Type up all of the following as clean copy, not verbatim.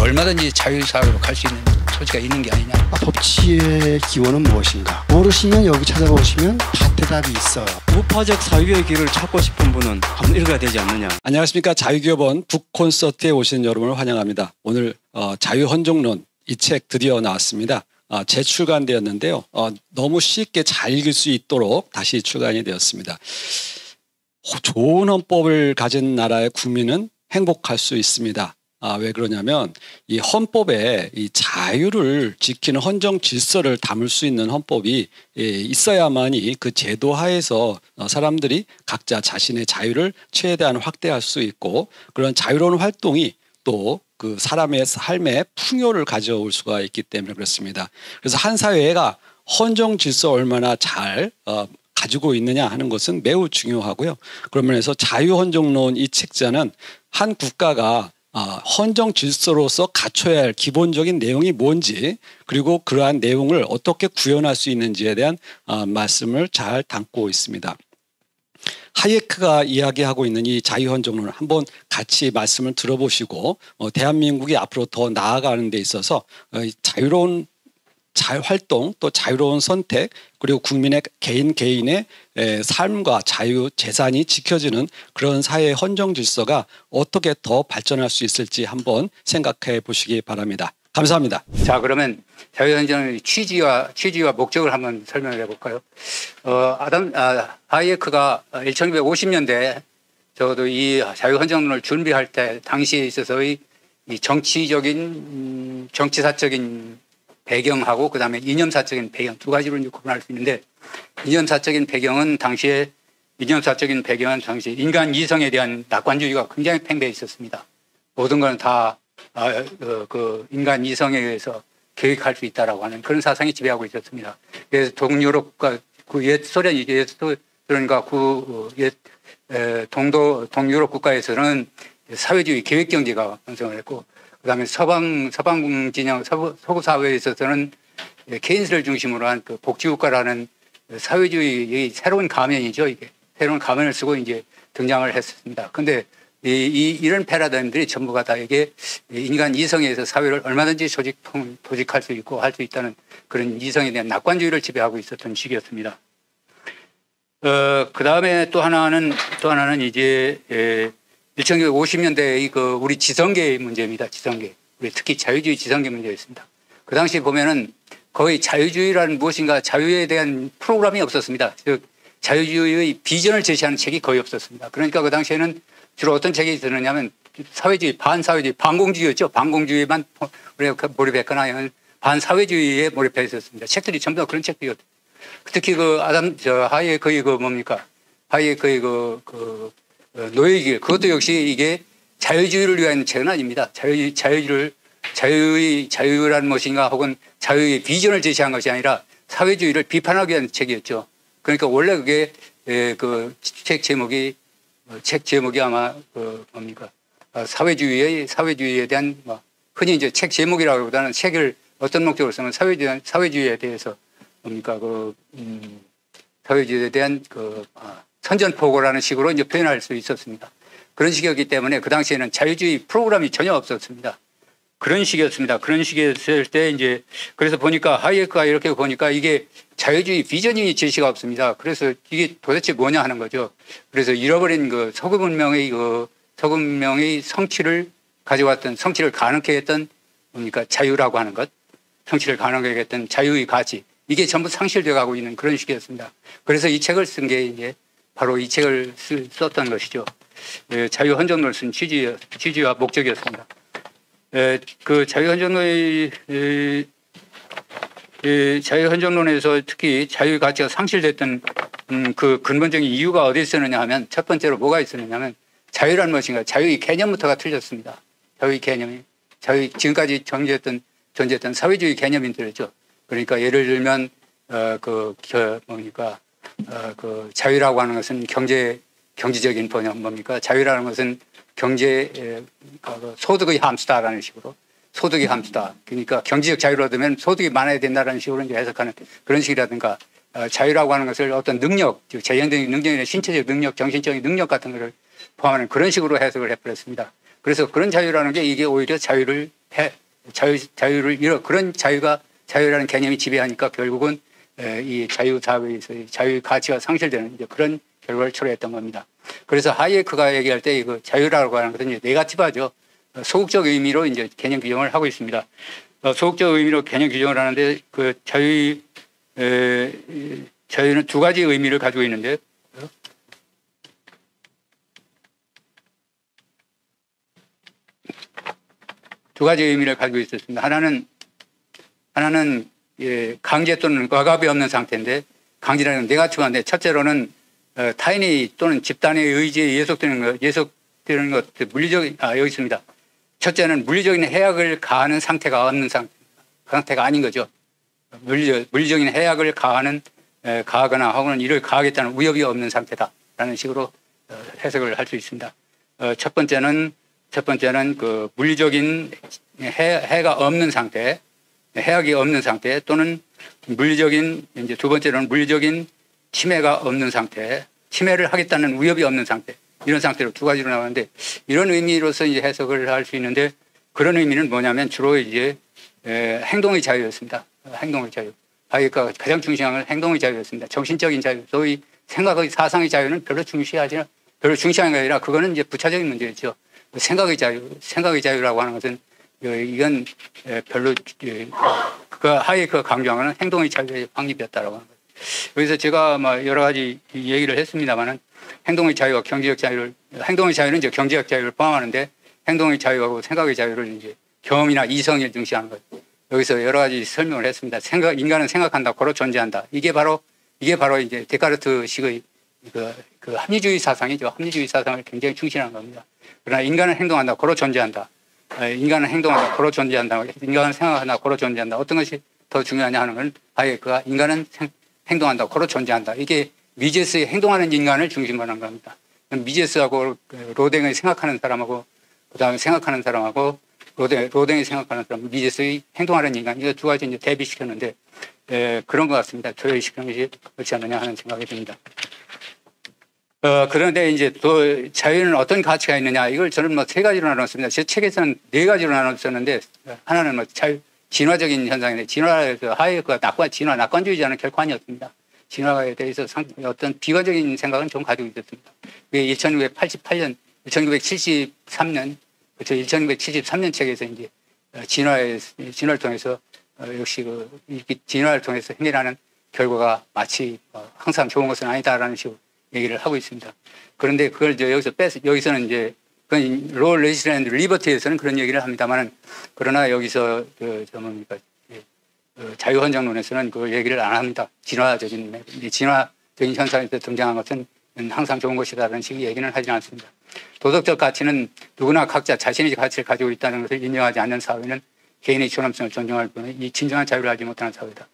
얼마든지 자유사회로 갈 수 있는 소지가 있는 게 아니냐. 법치의 기원은 무엇인가? 모르시면 여기 찾아보시면 다 대답이 있어요. 우파적 사유의 길을 찾고 싶은 분은 한번 읽어야 되지 않느냐. 안녕하십니까. 자유기업원 북콘서트에 오신 여러분을 환영합니다. 오늘 자유헌정론 이 책 드디어 나왔습니다. 재출간되었는데요. 너무 쉽게 잘 읽을 수 있도록 다시 출간이 되었습니다. 좋은 헌법을 가진 나라의 국민은 행복할 수 있습니다. 왜 그러냐면 이 헌법에 이 자유를 지키는 헌정 질서를 담을 수 있는 헌법이 있어야만이 그 제도 하에서 사람들이 각자 자신의 자유를 최대한 확대할 수 있고 그런 자유로운 활동이 또 그 사람의 삶에 풍요를 가져올 수가 있기 때문에 그렇습니다. 그래서 한 사회가 헌정 질서 얼마나 잘 가지고 있느냐 하는 것은 매우 중요하고요. 그런 면에서 자유헌정론 이 책자는 한 국가가 헌정 질서로서 갖춰야 할 기본적인 내용이 뭔지 그리고 그러한 내용을 어떻게 구현할 수 있는지에 대한 말씀을 잘 담고 있습니다. 하이에크가 이야기하고 있는 이 자유헌정론을 한번 같이 말씀을 들어보시고 대한민국이 앞으로 더 나아가는 데 있어서 자유로운 활동 또 자유로운 선택 그리고 국민의 개인의 삶과 자유 재산이 지켜지는 그런 사회 헌정 질서가 어떻게 더 발전할 수 있을지 한번 생각해 보시기 바랍니다. 감사합니다. 자, 그러면 자유헌정의 취지와 목적을 한번 설명을 해볼까요? 하이에크가 1950년대 적어도 이 자유헌정론을 준비할 때 당시에 있어서의 이 정치사적인 배경하고 그다음에 이념사적인 배경 두 가지로 이제 구분할 수 있는데 이념사적인 배경은 당시 인간 이성에 대한 낙관주의가 굉장히 팽배해 있었습니다. 모든 건 다 그 인간 이성에 의해서 계획할 수 있다라고 하는 그런 사상이 지배하고 있었습니다. 그래서 동유럽 국가, 옛 소련과 동유럽 국가에서는 사회주의 계획경제가 완성을 했고 그다음에 서방 진영 서구 사회에 있어서는 케인스를 중심으로 한 그 복지국가라는 사회주의의 새로운 가면이죠. 이게 새로운 가면을 쓰고 이제 등장을 했습니다. 그런데 이런 패러다임들이 전부가 다 이게 인간 이성에 의해서 사회를 얼마든지 조직할 수 있고 할 수 있다는 그런 이성에 대한 낙관주의를 지배하고 있었던 시기였습니다. 그 다음에 또 하나는 이제 1950년대의 그 우리 지성계의 문제입니다. 지성계. 우리 특히 자유주의 지성계 문제였습니다. 그 당시 보면은 거의 자유주의라는 무엇인가 자유에 대한 프로그램이 없었습니다. 즉 자유주의의 비전을 제시하는 책이 거의 없었습니다. 그러니까 그 당시에는 주로 어떤 책이 있었느냐면 사회주의, 반사회주의, 반공주의였죠. 반공주의만 우리가 몰입했거나 반사회주의에 몰입해 있었습니다. 책들이 전부 다 그런 책들이었죠. 특히 하이에크의 하이에크의 노예길 그것도 역시 이게 자유주의를 위한 책은 아닙니다. 자유라는 무엇인가 혹은 자유의 비전을 제시한 것이 아니라 사회주의를 비판하기 위한 책이었죠. 그러니까 원래 그게 책 제목이 아마 사회주의에 대한 흔히 이제 책 제목이라기보다는 책을 어떤 목적으로 쓰면 사회주의에 대해서 사회주의에 대한 선전포고라는 식으로 이제 표현할 수 있었습니다. 그런 식이었기 때문에 그 당시에는 자유주의 프로그램이 전혀 없었습니다. 그런 식이었을 때 이제 그래서 보니까 하이에크가 이렇게 보니까 이게 자유주의 비전이 제시가 없습니다. 그래서 이게 도대체 뭐냐 하는 거죠. 그래서 잃어버린 서구 문명의 성취를 가져왔던 성취를 가능케 했던 자유라고 하는 것, 성취를 가능하게 했던 자유의 가치 이게 전부 상실되어 가고 있는 그런 시기였습니다. 그래서 이 책을 쓴 게 이제 바로 이 책을 썼던 것이죠. 자유헌정론을 쓴 취지와 목적이었습니다. 그 자유헌정론에서 특히 자유의 가치가 상실됐던 그 근본적인 이유가 어디에 있었느냐 하면 첫 번째로 뭐가 있었느냐 하면 자유란 무엇인가 자유의 개념부터가 틀렸습니다. 자유의 개념이 지금까지 존재했던 사회주의 개념들이죠. 그러니까 예를 들면 자유라고 하는 것은 경제적인 번역 자유라는 것은 소득의 함수다라는 식으로 소득의 함수다. 그러니까 경제적 자유로 되면 소득이 많아야 된다라는 식으로 이제 해석하는 그런 식이라든가 자유라고 하는 것을 어떤 능력, 재정적인 능력이나 신체적 능력, 정신적인 능력 같은 것을 포함하는 그런 식으로 해석을 해버렸습니다. 그래서 그런 자유라는 게 이게 오히려 자유를 그런 자유라는 개념이 지배하니까 결국은 이 자유 사회에서 자유의 가치가 상실되는 이제 그런 결과를 초래했던 겁니다. 그래서 하이에크가 얘기할 때 이거 자유라고 하는 것은 이제 네가티브하죠. 소극적 의미로 이제 개념 규정을 하고 있습니다. 소극적 의미로 개념 규정을 하는데 그 자유는 두 가지 의미를 가지고 있는데 두 가지 의미를 가지고 있었습니다. 하나는 강제 또는 억압이 없는 상태인데 강제라는 건 네가티브한데 첫째로는 타인이 또는 집단의 의지에 예속되는 것 여기 있습니다. 첫째는 물리적인 해악을 가하는 상태가 없는 상태가 아닌 거죠. 물리적인 해악을 가하거나 혹은 이를 가하겠다는 위협이 없는 상태다라는 식으로 해석을 할 수 있습니다. 첫 번째는 그 물리적인 해가 없는 상태, 해악이 없는 상태 또는 이제 두 번째로는 물리적인 침해가 없는 상태, 침해를 하겠다는 위협이 없는 상태, 이런 상태로 두 가지로 나오는데 이런 의미로서 이제 해석을 할 수 있는데 그런 의미는 뭐냐면 주로 이제 행동의 자유였습니다. 행동의 자유. 하이에크가 가장 중시한 건 행동의 자유였습니다. 정신적인 자유, 소위 생각의 사상의 자유는 별로 중시한 게 아니라 그거는 이제 부차적인 문제였죠. 생각의 자유라고 하는 것은 이건 별로 그 하이에크가 강조한 것은 행동의 자유의 확립이었다라고 하는 거예요. 여기서 제가 여러 가지 얘기를 했습니다만은 행동의 자유와 경제적 행동의 자유는 이제 경제적 자유를 포함하는데 행동의 자유하고 생각의 자유를 이제 경험이나 이성을 중시하는 거예요. 여기서 여러 가지 설명을 했습니다. 인간은 생각한다, 고로 존재한다. 이게 바로 이제 데카르트식의 그 합리주의 사상이죠. 합리주의 사상을 굉장히 중시하는 겁니다. 그러나 인간은 행동한다, 고로 존재한다. 인간은 행동한다, 고로 존재한다. 인간은 생각한다, 고로 존재한다. 어떤 것이 더 중요하냐 하는 건 하이에크가 인간은 행동한다, 고로 존재한다. 이게 미제스의 행동하는 인간을 중심으로 한 겁니다. 미제스하고 로댕의 생각하는 사람하고 그다음에 생각하는 사람하고 로댕이 생각하는 사람, 미제스의 행동하는 인간, 이거 두 가지 이제 대비시켰는데 그런 것 같습니다. 조율시키는 것이 그렇지 않느냐 하는 생각이 듭니다. 그런데 이제 또 자유는 어떤 가치가 있느냐, 이걸 저는 세 가지로 나눴습니다. 제 책에서는 네 가지로 나눴었는데 하나는 진화적인 현상인데 진화에서 하이에크가 낙관주의자는 결코 아니었습니다. 진화에 대해서 어떤 비관적인 생각은 좀 가지고 있었습니다. 1973년 책에서 이제 진화를 통해서 역시 진화를 통해서 행해라는 결과가 마치 항상 좋은 것은 아니다라는 식으로 얘기를 하고 있습니다. 그런데 그걸 여기서는 이제 롤 레지스랜드 리버티에서는 그런 얘기를 합니다만은 그러나 여기서 자유헌정론에서는 그 얘기를 안 합니다. 진화적인 현상에서 등장한 것은 항상 좋은 것이다라는 식의 얘기는 하지 않습니다. 도덕적 가치는 누구나 각자 자신의 가치를 가지고 있다는 것을 인정하지 않는 사회는 개인의 존엄성을 존중할 뿐 이 진정한 자유를 알지 못하는 사회다.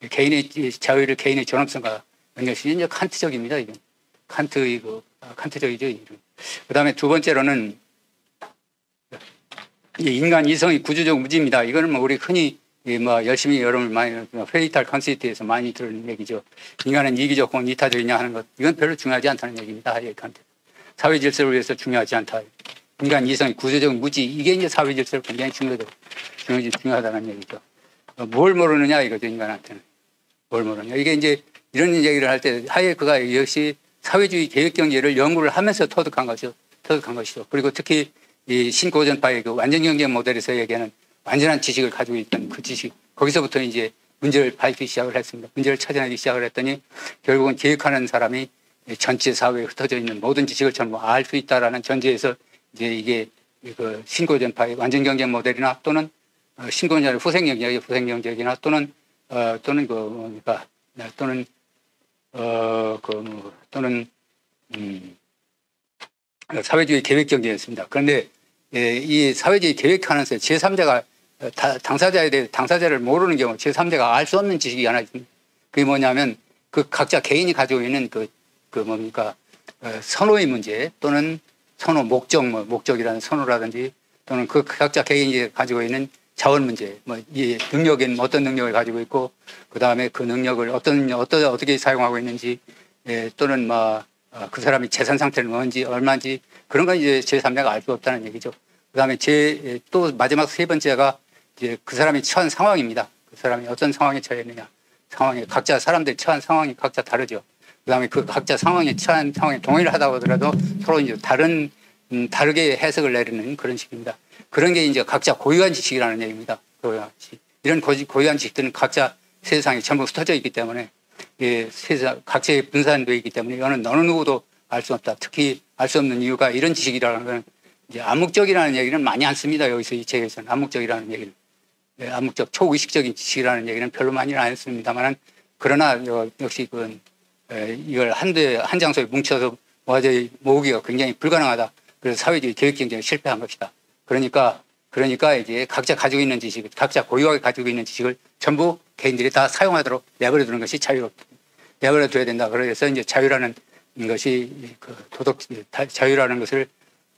개인의 자유를 개인의 존엄성과 연결시 이제 칸트적입니다. 이건 칸트적이죠. 그다음에 두 번째로는 인간 이성의 구조적 무지입니다. 이거는 우리 흔히 열심히 여러분 많이 페이탈 컨시티에서 많이 들은 얘기죠. 인간은 이기적 혹은 이타적이냐 하는 것, 이건 별로 중요하지 않다는 얘기입니다. 하이에크한테 사회 질서를 위해서 중요하지 않다. 인간 이성의 구조적 무지, 이게 이제 사회 질서를 굉장히 중요하다는 얘기죠. 뭘 모르느냐 이거죠. 인간한테는 뭘 모르느냐. 이게 이제 이런 얘기를 할 때 하이에크가 역시 사회주의 계획 경제를 연구를 하면서 터득한 것이죠. 그리고 특히 이 신고전파의 그 완전 경제 모델에서 얘기하는 완전한 지식을 가지고 있던 그 지식, 거기서부터 이제 문제를 밝히기 시작을 했습니다. 문제를 찾아내기 시작을 했더니 결국은 계획하는 사람이 전체 사회에 흩어져 있는 모든 지식을 전부 알 수 있다라는 전제에서 이제 이게 그 신고전파의 완전 경제 모델이나 또는 신고전파의 후생경제이나 또는 사회주의 계획 경제였습니다. 그런데 이 사회주의 계획하면서 제3자가 당사자에 대해 당사자를 모르는 경우 제3자가 알 수 없는 지식이 하나 있습니다. 그게 뭐냐면 그 각자 개인이 가지고 있는 선호의 문제 또는 선호 목적이라는 선호라든지 또는 그 각자 개인이 가지고 있는 자원 문제, 이 능력은 어떤 능력을 가지고 있고 그 다음에 그 능력을 어떻게 사용하고 있는지 또는 그 사람이 재산 상태는 뭔지 얼마인지 그런 건 이제 제3자가 알 수 없다는 얘기죠. 그다음에 또 마지막 세 번째가 이제 그 사람이 처한 상황입니다. 그 사람이 어떤 상황에 처해 있느냐. 상황에 각자 사람들이 처한 상황이 각자 다르죠. 그다음에 그 각자 상황에 처한 상황에 동일하다고 하더라도 서로 이제 다르게 해석을 내리는 그런 식입니다. 그런 게 이제 각자 고유한 지식이라는 얘기입니다. 고유한 지식. 이런 고유한 지식들은 각자 세상에 전부 흩어져 있기 때문에 세상 각자에 분산되어 있기 때문에 이거는 어느 누구도 알 수 없다. 특히 알 수 없는 이유가 이런 지식이라는 건 이제 암묵적이라는 얘기는 많이 안 씁니다. 여기서 이 책에서는 암묵적이라는 얘기를. 암묵적 초의식적인 지식이라는 얘기는 별로 많이는 안 했습니다만 그러나 역시 그건 이걸 한 장소에 뭉쳐서 모으기가 굉장히 불가능하다. 그래서 사회주의 교육 경쟁에 실패한 것이다. 그러니까 이제 각자 가지고 있는 지식, 각자 고유하게 가지고 있는 지식을 전부 개인들이 다 사용하도록 내버려 두는 것이 내버려 둬야 된다. 그래서 이제 자유라는 것이 자유라는 것을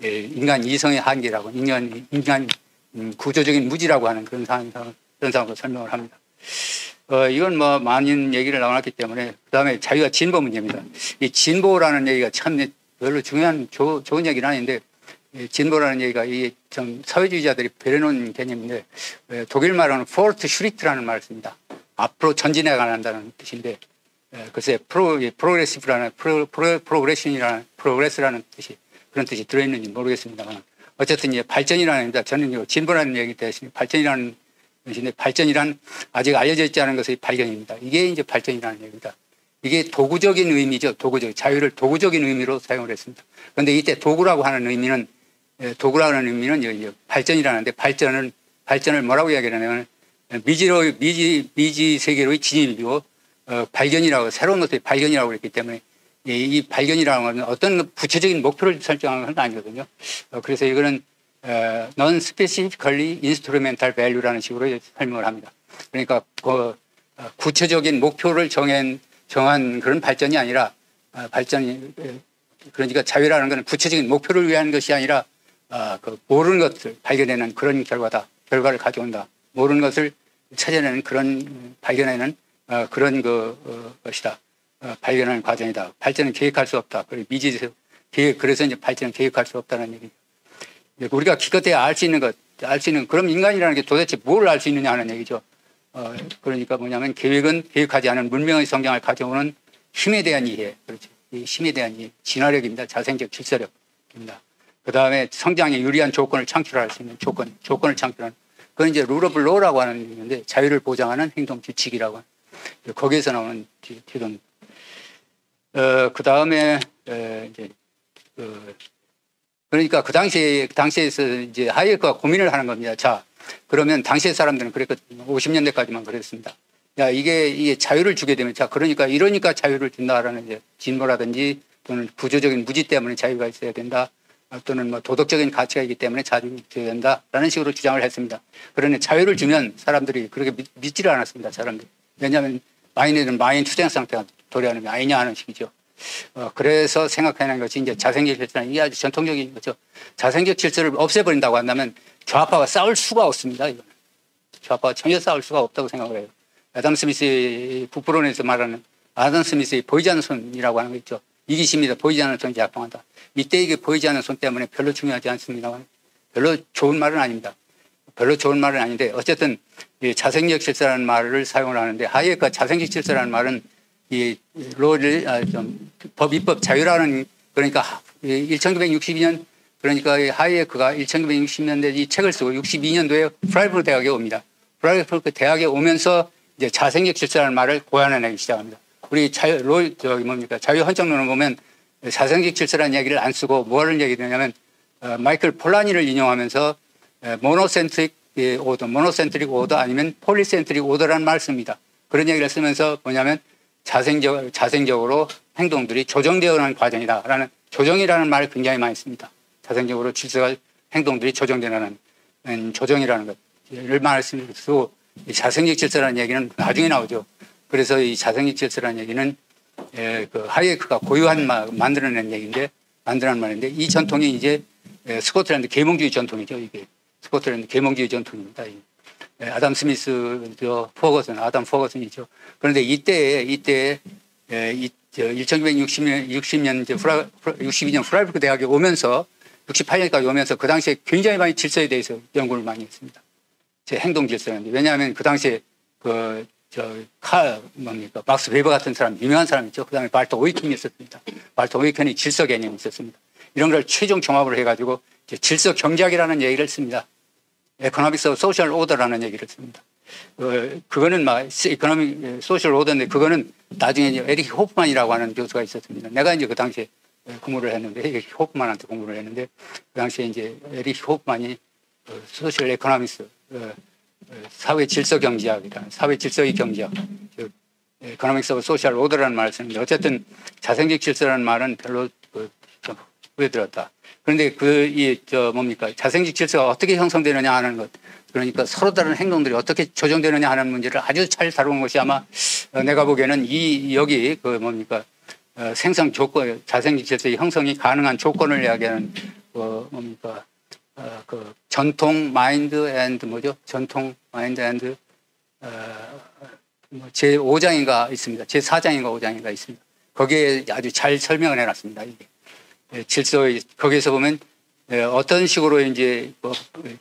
인간 이성의 한계라고 인간 구조적인 무지라고 하는 그런 상황으로 설명을 합니다. 이건 뭐 많은 얘기를 나왔기 때문에 그다음에 자유와 진보 문제입니다. 이 진보라는 얘기가 참 별로 중요한 좋은 얘기는 아닌데 진보라는 얘기가 이 좀 사회주의자들이 배려놓은 개념인데 독일 말로는 fortschritt라는 말을 씁니다. 앞으로 전진해 가는다는 뜻인데 글쎄 프로그레시브라는 프로그레스라는 뜻이 그런 뜻이 들어있는지 모르겠습니다만 어쨌든 이제 발전이라는 얘기입니다. 저는 진보라는 얘기 대신 발전이라는 것인데 발전이란 아직 알려져 있지 않은 것의 발견입니다. 이게 이제 발전이라는 얘기입니다. 이게 도구적인 의미죠. 자유를 도구적인 의미로 사용을 했습니다. 그런데 이때 도구라고 하는 의미는 발전이라는데 발전을 뭐라고 이야기하냐면 미지 세계로의 진입이고 발견이라고 새로운 것의 발견이라고 그랬기 때문에 이 발견이라는 것은 어떤 구체적인 목표를 설정하는 건 아니거든요. 그래서 이거는 non-specifically instrumental value라는 식으로 설명을 합니다. 그러니까 구체적인 목표를 정한 그런 발전이 아니라 그러니까 자유라는 것은 구체적인 목표를 위한 것이 아니라 모르는 것을 발견해내는 그런 결과를 가져온다. 모르는 것을 찾아내는 그런 발견해내는 그런 것이다. 발견하는 과정이다. 발전은 계획할 수 없다. 그래서 이제 발전은 계획할 수 없다는 얘기죠. 우리가 기껏해야 알 수 있는 그럼 인간이라는 게 도대체 뭘 알 수 있느냐 하는 얘기죠. 그러니까 뭐냐면 계획하지 않은 문명의 성장을 가져오는 힘에 대한 이해. 그렇죠. 이 힘에 대한 이해. 진화력입니다. 자생적 질서력입니다. 그 다음에 성장에 유리한 조건을 창출할 수 있는 조건을 창출하는. 그건 이제 룰 오브 로라고 하는 얘기인데 자유를 보장하는 행동 규칙이라고 하는. 거기에서 나오는 기본. 그 다음에 이제 그러니까 그 당시에서 이제 하이에크가 고민을 하는 겁니다. 자, 그러면 당시의 사람들은 그랬거든요. 50년대까지만 그랬습니다. 야, 이게 자유를 주게 되면 이러니까 자유를 준다라는 이제 진보라든지 또는 구조적인 무지 때문에 자유가 있어야 된다. 또는 뭐 도덕적인 가치가 있기 때문에 자유를 줘야 된다라는 식으로 주장을 했습니다. 그러니 자유를 주면 사람들이 그렇게 믿지를 않았습니다. 사람들이. 왜냐하면 마인에는 마인 투쟁 상태가 도래하는 게 아니냐 하는 식이죠. 그래서 생각해낸 것이 이제 자생적 질서는 이게 아주 전통적인 거죠. 자생적 질서를 없애버린다고 한다면 좌파가 싸울 수가 없습니다. 이거는. 좌파가 전혀 싸울 수가 없다고 생각을 해요. 아담 스미스의 북부론에서 말하는 아담 스미스의 보이지 않는 손이라고 하는 거 있죠. 이기심이다. 보이지 않는 손이 작동한다. 이때 이게 보이지 않는 손 때문에 별로 중요하지 않습니다만 별로 좋은 말은 아닙니다. 별로 좋은 말은 아닌데 어쨌든 이 자생적 질서라는 말을 사용을 하는데 하이에크가 자생적 질서라는 말은 이 로를 입법 자유라는 그러니까 1962년 그러니까 하이에크가 1960년대 이 책을 쓰고 62년도에 프라이부르크 대학에 옵니다. 프라이부르크 대학에 오면서 이제 자생적 질서라는 말을 고안해내기 시작합니다. 우리 자유 헌정론을 보면 자생적 질서라는 얘기를 안 쓰고 뭐를 얘기하냐면 마이클 폴라니를 인용하면서 모노센트릭 오더 아니면 폴리센트릭 오더라는 말을 씁니다. 그런 얘기를 쓰면서 뭐냐면 자생적으로 행동들이 조정되어 가는 과정이다라는 조정이라는 말을 굉장히 많이 씁니다. 자생적으로 질서가 행동들이 조정되는 조정이라는 것을 말씀드리고 자생적 질서라는 얘기는 나중에 나오죠. 그래서 이 자생적 질서라는 얘기는 그 하이에크가 고유한 만들어낸 얘기인데 만들어낸 말인데 이 전통이 이제 스코틀랜드 계몽주의 전통이죠. 이게 스코틀랜드 계몽주의 전통입니다. 아담 스미스, 아담 포거슨이죠. 그런데 이때 1960년 62년 프라이부르크 대학에 오면서 68년까지 오면서 그 당시에 굉장히 많이 질서에 대해서 연구를 많이 했습니다. 제 행동 질서였는데 왜냐하면 그 당시에 뭡니까 막스 베버 같은 사람 유명한 사람 있죠. 그다음에 발터 오이켄이 있었습니다. 발터 오이켄이 질서 개념이 있었습니다. 이런 걸 최종 종합을 해가지고 질서 경제학이라는 얘기를 씁니다. 에코노믹스 오브 소셜 오더라는 얘기를 씁니다. 그거는 막 이코노믹 소셜 오더인데 그거는 나중에 이제 에릭 호프만이라고 하는 교수가 있었습니다. 내가 이제 그 당시에 공부를 했는데 에릭 호프만한테 공부를 했는데 그 당시에 이제 에릭 호프만이 소셜 에코노믹스 사회 질서 경제학이라는 사회 질서의 경제학 에코노믹스 오브 소셜 오더라는 말을 쓰는데 어쨌든 자생적 질서라는 말은 별로 좀 후에 들었다. 그런데 뭡니까 자생적 질서가 어떻게 형성되느냐 하는 것 그러니까 서로 다른 행동들이 어떻게 조정되느냐 하는 문제를 아주 잘 다룬 것이 아마 내가 보기에는 여기 생성 조건, 자생적 질서의 형성이 가능한 조건을 이야기하는 전통 마인드 앤드 전통 마인드 앤드 제 5장인가 있습니다. 제 4장인가 5장인가 있습니다. 거기에 아주 잘 설명을 해놨습니다. 이게 질서의 거기에서 보면 어떤 식으로 이제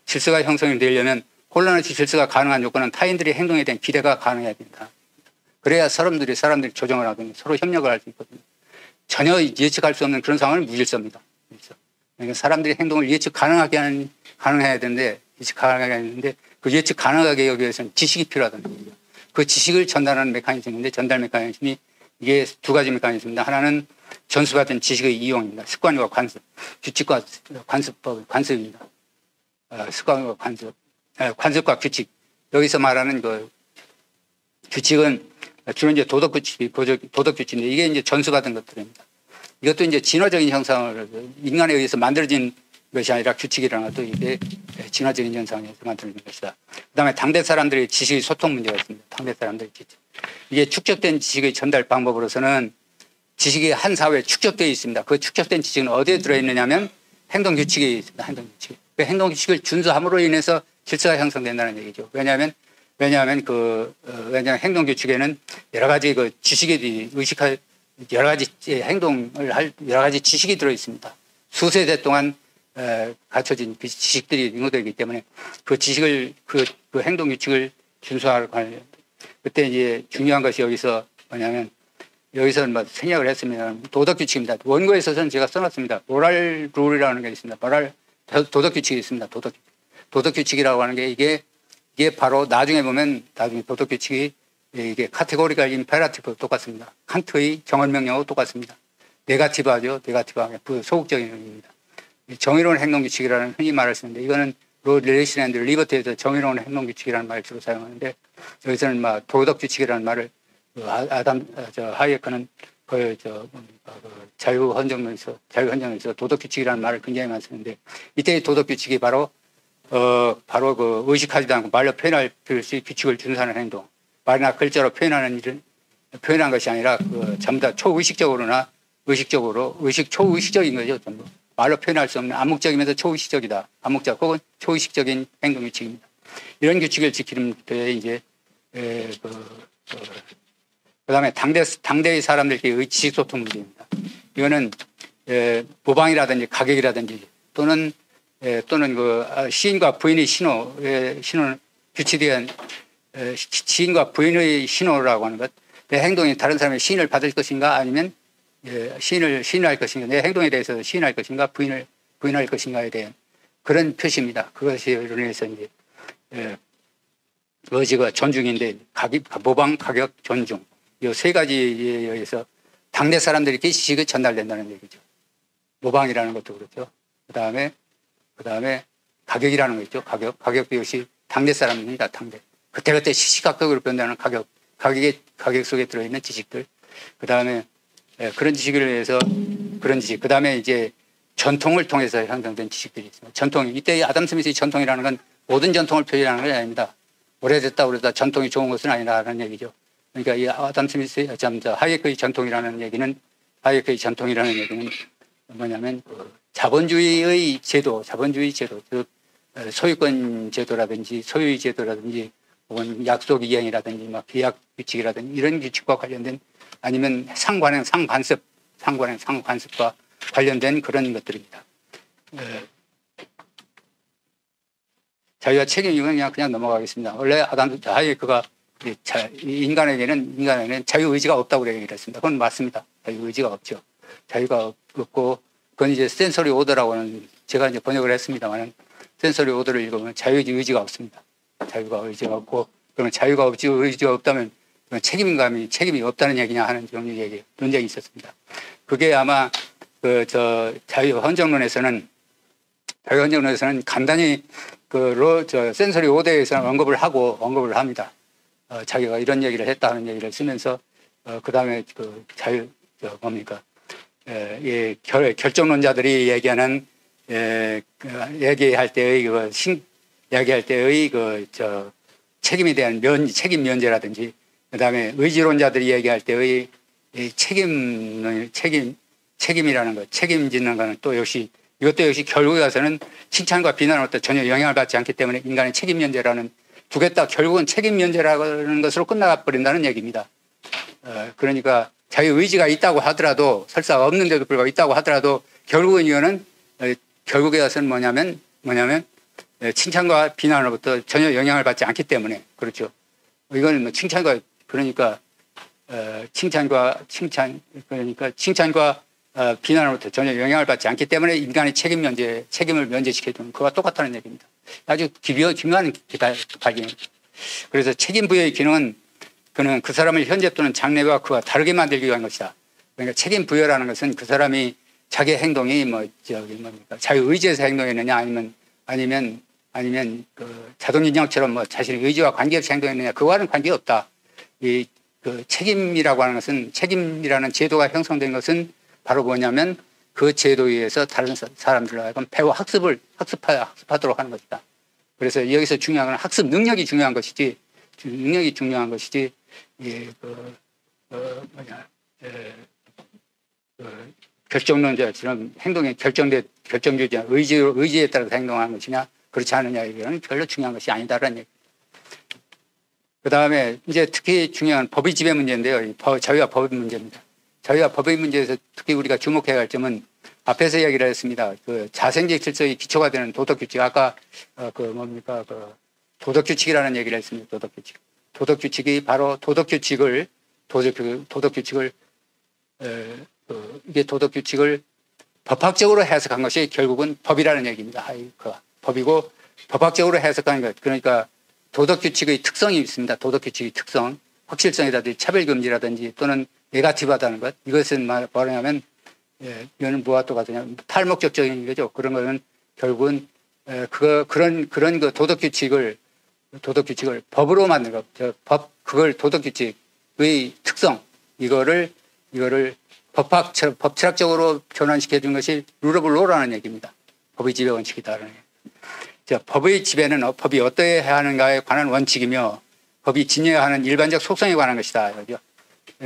질서가 형성이 되려면 혼란 없이 질서가 가능한 요건은 타인들의 행동에 대한 기대가 가능해야 된다. 그래야 사람들이 조정을 하거든요. 서로 협력을 할 수 있거든요. 전혀 예측할 수 없는 그런 상황을 무질서입니다. 그러니까 사람들의 행동을 가능해야 되는데 예측 가능하게 하는데 그 예측 가능하게 하기 위해서는 지식이 필요하다는 거죠. 그 지식을 전달하는 메커니즘인데 전달 메커니즘이 이게 두 가지 메커니즘입니다. 하나는 전수받은 지식의 이용입니다. 습관과 관습, 규칙과 관습입니다. 습관과 관습, 관습과 규칙. 여기서 말하는 그 규칙은 주로 이제 도덕 규칙인데 이게 이제 전수받은 것들입니다. 이것도 이제 진화적인 형상을 인간에 의해서 만들어진 것이 아니라 규칙이라는 것도 이게 진화적인 현상에 의해서 만들어진 것이다. 그다음에 당대 사람들의 지식의 소통 문제가 있습니다. 당대 사람들의 지식. 이게 축적된 지식의 전달 방법으로서는 지식이 한 사회에 축적되어 있습니다. 그 축적된 지식은 어디에 들어있느냐면 행동 규칙이 있습니다. 행동 규칙. 그 행동 규칙을 준수함으로 인해서 질서가 형성된다는 얘기죠. 왜냐하면 행동 규칙에는 여러 가지 그 지식이 여러 가지 행동을 할 여러 가지 지식이 들어 있습니다. 수세대 동안 갖춰진 그 지식들이 응고되기 때문에 그 지식을 그 행동 규칙을 준수하고 그때 이제 중요한 것이 여기서 뭐냐면 여기서는 생략을 했습니다. 도덕 규칙입니다. 원고에 있어서는 제가 써놨습니다. 모랄 룰이라는 게 있습니다. 도덕 규칙이 있습니다. 도덕 규칙이라고 하는 게 이게 바로 나중에 보면 도덕 규칙이 이게 카테고리가 임페라티브 똑같습니다. 칸트의 정언명령하고 똑같습니다. 네가티브하죠. 네가티브하고 소극적인 의미입니다. 정의로운 행동규칙이라는 흔히 말을 쓰는데 이거는 릴레이션 앤드 리버티에서 정의로운 행동규칙이라는 말을 주로 사용하는데 여기서는 도덕규칙이라는 말을 하이에크는 자유헌정론에서 도덕규칙이라는 말을 굉장히 많이 쓰는데 이때의 도덕규칙이 바로 그 의식하지도 않고 말로 표현할 수 있는 규칙을 준수하는 행동. 말이나 글자로 표현한 것이 아니라 전부 다 초의식적으로나 초의식적인 거죠. 전부. 말로 표현할 수 없는 암묵적이면서 초의식적이다. 암묵적 혹은 초의식적인 행동 규칙입니다. 이런 규칙을 지키는 데 이제 그다음에 당대의 사람들끼리의 지식소통 문제입니다. 이거는 모방이라든지 가격이라든지 또는 그 시인과 부인의 신호는 규칙에 시인과 부인의 신호라고 하는 것. 내 행동이 다른 사람의 시인을 받을 것인가 아니면 시인할 것인가 내 행동에 대해서 시인할 것인가 부인할 것인가에 대한 그런 표시입니다. 그것이 이론에서 이제 의지가 존중인데 모방, 가격, 존중 이 세 가지에 의해서 당대 사람들에게 지식이 전달된다는 얘기죠. 모방이라는 것도 그렇죠. 그다음에 가격이라는 거 있죠. 가격도 역시 당대 사람입니다. 당대. 그때그때 시시각각으로 변하는 가격 속에 들어있는 지식들. 그다음에 그런 지식을 위해서 그런 지식. 그다음에 이제 전통을 통해서 형성된 지식들이 있습니다. 전통. 이때 아담 스미스의 전통이라는 건 모든 전통을 표현하는 것이 아닙니다. 오래됐다 전통이 좋은 것은 아니라는 얘기죠. 그러니까 이 아담 스미스의 하이에크의 전통이라는 얘기는 뭐냐면 자본주의 제도, 즉 소유권 제도라든지 소유의 제도라든지 혹은 약속 이행이라든지 계약 규칙이라든지 이런 규칙과 관련된 아니면 상관습과 관련된 그런 것들입니다. 자유와 책임 이건 그냥 넘어가겠습니다. 원래 하이에크가 인간에게는 자유의지가 없다고 얘기를 했습니다. 그건 맞습니다. 자유의지가 없죠. 자유가 없고, 그건 이제 센서리 오더라고 하는, 제가 이제 번역을 했습니다만, 센서리 오더를 읽으면 자유의지가 없습니다. 자유가 의지가 없고, 그러면 자유가 없지, 의지가 없다면 책임이 없다는 얘기냐 하는 논쟁이 있었습니다. 그게 아마 자유 헌정론에서는 간단히 센서리 오더에서는 언급을 합니다. 자기가 이런 얘기를 했다 하는 얘기를 쓰면서, 그 다음에 결정론자들이 얘기하는, 얘기할 때의 책임에 대한 책임 면제라든지, 그 다음에 의지론자들이 얘기할 때의 책임이라는 것, 책임지는 거는 이것도 역시 결국에 가서는 칭찬과 비난으로부터 전혀 영향을 받지 않기 때문에 인간의 책임 면제라는 두 개 다 결국은 책임 면제라는 것으로 끝나가 버린다는 얘기입니다. 그러니까 자유의지가 있다고 하더라도, 설사 없는데도 불구하고 있다고 하더라도 결국은 이거는 결국에 가서는 뭐냐면 칭찬과 비난으로부터 전혀 영향을 받지 않기 때문에, 그렇죠. 이거는 뭐 칭찬과 비난으로부터 전혀 영향을 받지 않기 때문에 인간의 책임을 면제시켜주는 그와 똑같다는 얘기입니다. 아주 기묘한 발견입니다. 그래서 책임 부여의 기능은 그는 그 사람을 현재 또는 장래와 그와 다르게 만들기 위한 것이다. 그러니까 책임 부여라는 것은 그 사람이 자기 행동이 자유의지에서 행동했느냐 아니면 자동인정처럼 자신의 의지와 관계없이 행동했느냐, 그와는 관계없다. 책임이라고 하는 것은, 책임이라는 제도가 형성된 것은 바로 뭐냐면 그 제도에 의해서 다른 사람들로 하여금 배워 학습하도록 하는 것이다. 그래서 여기서 중요한 건 학습 능력이 중요한 것이지, 결정론자처럼 행동의 결정주의자, 의지에 따라서 행동하는 것이냐, 그렇지 않느냐, 이건 별로 중요한 것이 아니다라는 얘기. 그 다음에 이제 특히 중요한 법의 지배 문제인데요. 자유와 법의 문제입니다. 자유와 법의 문제에서 특히 우리가 주목해야 할 점은 앞에서 이야기를 했습니다. 자생적 질서의 기초가 되는 도덕규칙, 아까 도덕규칙이라는 얘기를 했습니다. 도덕규칙이 바로 도덕규칙을 법학적으로 해석한 것이 결국은 법이라는 얘기입니다. 법이고 법학적으로 해석한 것, 그러니까 도덕규칙의 특성이 있습니다. 도덕규칙의 특성, 확실성이라든지 차별금지라든지 또는 네가티브하다는 것, 이것은 뭐냐면 이거는 뭐와 똑같으냐, 탈목적적인 거죠. 그런 거는 결국은 그런 도덕규칙을 법으로 만든 것, 도덕규칙의 특성, 이거를 법철학적으로 전환시켜 준 것이 룰 오브 로라는 얘기입니다. 법의 지배 원칙이다라는 얘기. 법의 지배는 법이 어떠해야 하는가에 관한 원칙이며 법이 지녀야 하는 일반적 속성에 관한 것이다.